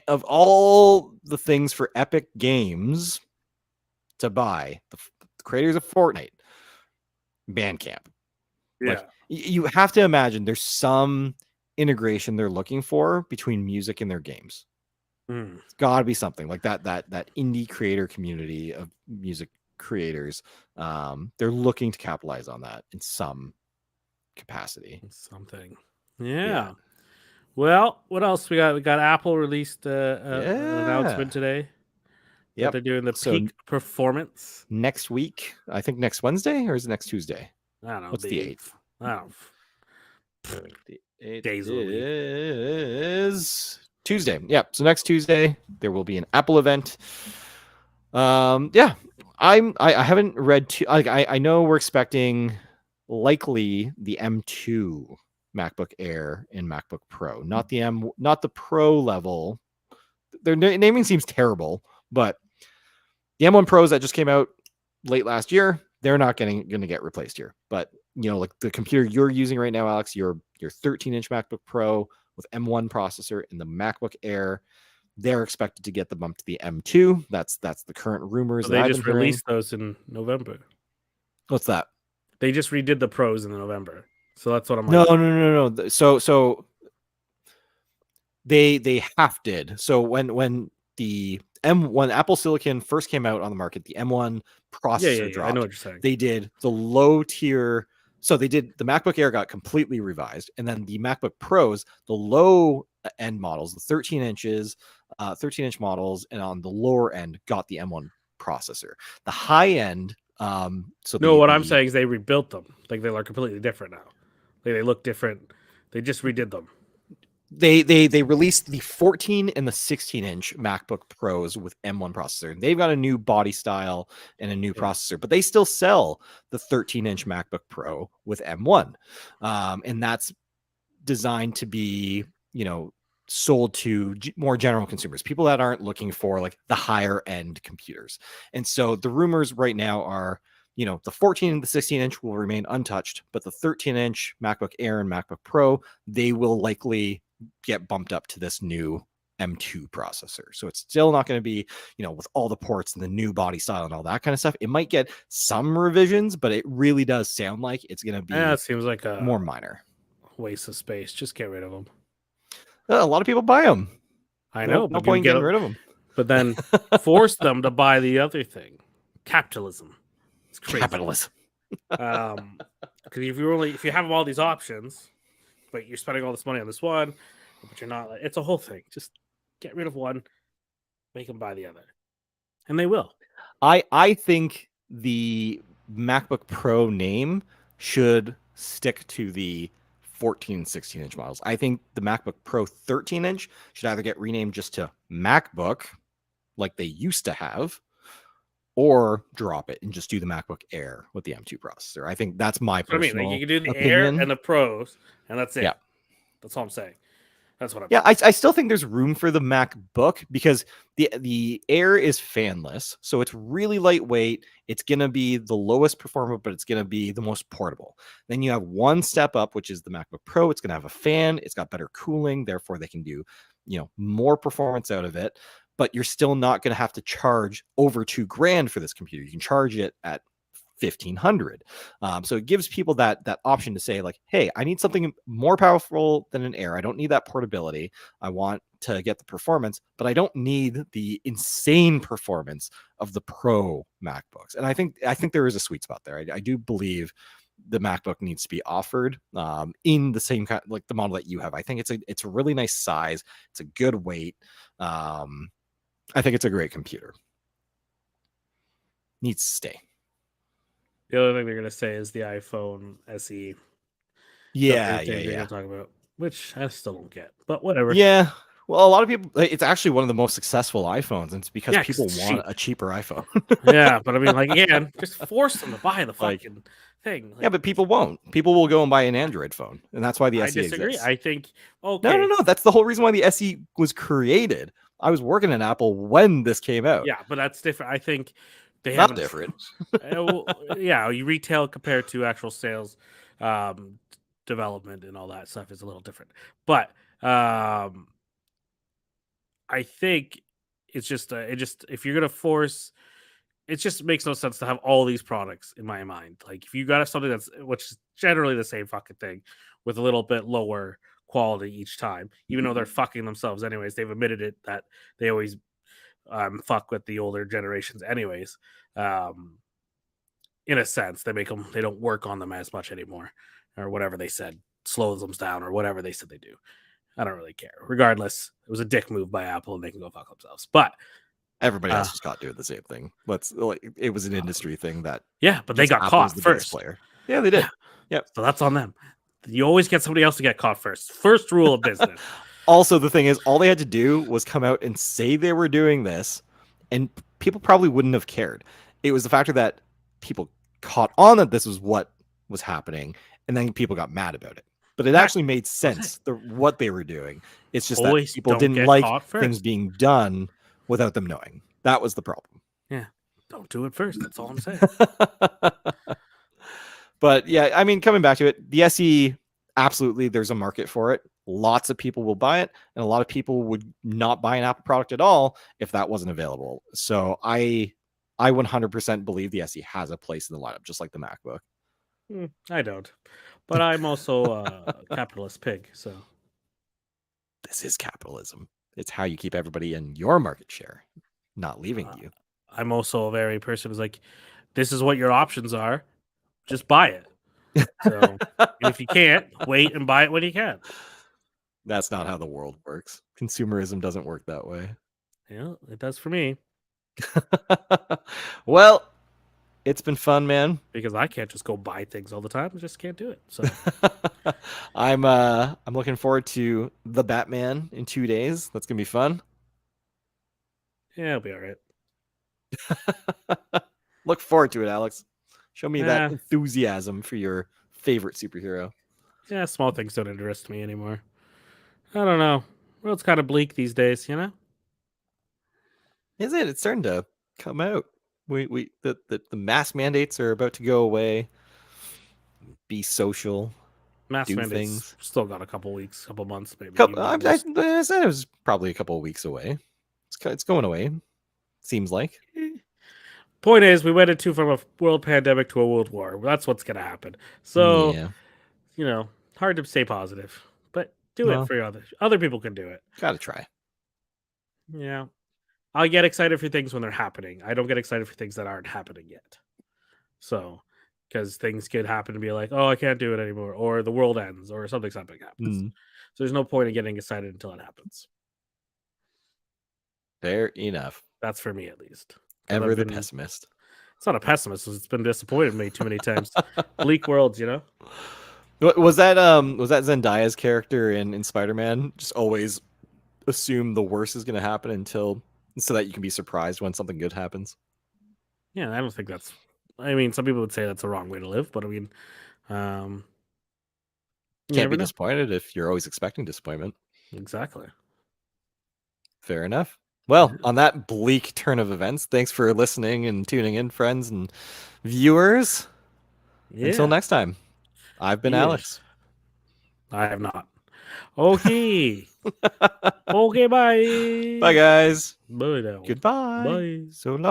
of all the things for Epic Games to buy, the creators of Fortnite, Bandcamp. Yeah. Like, you have to imagine there's some integration they're looking for between music and their games. It's got to be something like that indie creator community of music creators. They're looking to capitalize on that in some capacity. Something. Yeah. Well, what else we got? We got Apple released an announcement today. Yeah, they're doing the peak performance next week. I think next Wednesday, or is it next Tuesday? I don't know. What's the 8th? I don't know. The 8th days is Tuesday. Yeah, so next Tuesday there will be an Apple event. Yeah, I haven't read I know we're expecting likely the M2 MacBook Air and MacBook Pro, not the Pro level. Their naming seems terrible, but the M1 Pros that just came out late last year, they're not going to get replaced here. But like the computer you're using right now, Alex, your 13-inch MacBook Pro with M1 processor and the MacBook Air, they're expected to get the bump to the M2. That's the current rumors. So they just released those in November. What's that? They just redid the Pros in November. So that's what I'm like. No. So they half did. So when the when Apple Silicon first came out on the market, the M1 processor dropped. I know what you're saying. They did the low tier. So they did the MacBook Air got completely revised, and then the MacBook Pros, the low end models, the 13 inches, 13-inch models, and on the lower end got the M1 processor. The high end. What I'm saying is they rebuilt them. Like they are completely different now. Like they look different. They just redid them. They released the 14 and the 16-inch MacBook Pros with M1 processor. And they've got a new body style and a new processor, but they still sell the 13-inch MacBook Pro with M1. And that's designed to be, sold to more general consumers, people that aren't looking for like the higher end computers. And so the rumors right now are, the 14 and the 16-inch will remain untouched, but the 13-inch MacBook Air and MacBook Pro, they will likely get bumped up to this new M2 processor. So it's still not going to be, with all the ports and the new body style and all that kind of stuff. It might get some revisions, but it really does sound like it's going to be it seems like a more minor waste of space. Just get rid of them. A lot of people buy them. I know. No point getting rid of them. But then force them to buy the other thing. Capitalism. It's crazy. Capitalism. Because if you have all these options, but you're spending all this money on this one, but you're not, it's a whole thing. Just get rid of one, make them buy the other, and they will. I think the MacBook Pro name should stick to the 14, 16-inch models. I think the MacBook Pro 13-inch should either get renamed just to MacBook, like they used to have, or drop it and just do the MacBook Air with the M2 processor. I think that's my personal you can do the opinion. Air and the Pros, and that's it. Yeah. That's all I'm saying. That's what I'm saying. I still think there's room for the MacBook because the Air is fanless, so it's really lightweight. It's going to be the lowest performance, but it's going to be the most portable. Then you have one step up, which is the MacBook Pro. It's going to have a fan. It's got better cooling. Therefore, they can do, more performance out of it. But you're still not going to have to charge over $2,000 for this computer. You can charge it at $1,500. So it gives people that option to say like, hey, I need something more powerful than an Air. I don't need that portability. I want to get the performance, but I don't need the insane performance of the Pro MacBooks. And I think there is a sweet spot there. I do believe the MacBook needs to be offered in the same kind, like the model that you have. I think it's a really nice size. It's a good weight. I think it's a great computer. Needs to stay. The other thing they're going to say is the iPhone SE. Yeah. Talk about, which I still don't get, but whatever. Yeah. Well, a lot of people, it's actually one of the most successful iPhones, and it's because people want a cheaper iPhone. Yeah, but I mean, like, again, just force them to buy the fucking thing. Like, yeah, but people won't. People will go and buy an Android phone, and that's why the SE disagree. exists. I think, okay. No. That's the whole reason why the SE was created. I was working at Apple when this came out. Yeah, but that's different. I think they not haven't different. Yeah, you retail compared to actual sales, development and all that stuff is a little different. But I think it's just if you're gonna force, it just makes no sense to have all these products in my mind. Like if you got something which is generally the same fucking thing with a little bit lower quality each time, even though they're fucking themselves anyways. They've admitted it that they always fuck with the older generations anyways. In a sense, they don't work on them as much anymore, or whatever they said, slows them down, or whatever they said they do. I don't really care. Regardless, it was a dick move by Apple, and they can go fuck themselves. But everybody else was caught doing the same thing. It was an industry thing that. Yeah, but they got caught first. Player. Yeah, they did. Yeah. So that's on them. You always get somebody else to get caught first. First rule of business. Also, the thing is, all they had to do was come out and say they were doing this, and people probably wouldn't have cared. It was the factor that people caught on that this was what was happening, and then people got mad about it. But it That- actually made sense what they were doing. It's just that Always people don't didn't get like caught things first. being done without them knowing. That was the problem. Yeah, don't do it first. That's all I'm saying. But yeah, I mean, coming back to it, the SE, absolutely, there's a market for it. Lots of people will buy it, and a lot of people would not buy an Apple product at all if that wasn't available. So I 100% believe the SE has a place in the lineup, just like the MacBook. I don't, but I'm also a capitalist pig. So This is capitalism. It's how you keep everybody in your market share, not leaving you. I'm also a very person who's like, this is what your options are. Just buy it. So and if you can't, wait and buy it when you can. That's not how the world works. Consumerism doesn't work that way. Yeah, it does for me Well, it's been fun, man. because I can't just go buy things all the time. I just can't do it. So I'm looking forward to the Batman in 2 days. That's gonna be fun. yeah, it'll be all right. Look forward to it, Alex. Show me that Yeah. enthusiasm for your favorite superhero. Yeah, small things don't interest me anymore. I don't know. World's kind of bleak these days, you know? Is it? It's starting to come out. The mask mandates are about to go away. Be social. Mass Do mandates things. still got a couple weeks, couple months, maybe. I said it was probably a couple of weeks away. It's going away. Seems like. Point is, we went into from a world pandemic to a world war. That's what's going to happen. So, yeah, you know, hard to stay positive, but do Well. it for other people can do it. gotta try. Yeah. I get excited for things when they're happening. I don't get excited for things that aren't happening yet. So, because things could happen to be like, oh, I can't do it anymore, or the world ends, or something happens. Mm, So there's no point in getting excited until it happens. fair enough. That's for me, at least. 'Cause Ever I've the been- pessimist. It's not a pessimist. It's been disappointed me too many times. Bleak worlds, you know. Was that Zendaya's character in Spider-Man? Just always assume the worst is going to happen until so that you can be surprised when something good happens. Yeah, I don't think that's. I mean, some people would say that's a wrong way to live, but I mean, you Can't never be know. disappointed if you're always expecting disappointment. Exactly. Fair enough. Well, on that bleak turn of events, thanks for listening and tuning in, friends and viewers. Yeah. Until next time, I've been Yes. Alex. I have not. Okay. Okay. Bye. Bye, guys. Bye now. Goodbye. Bye. So long.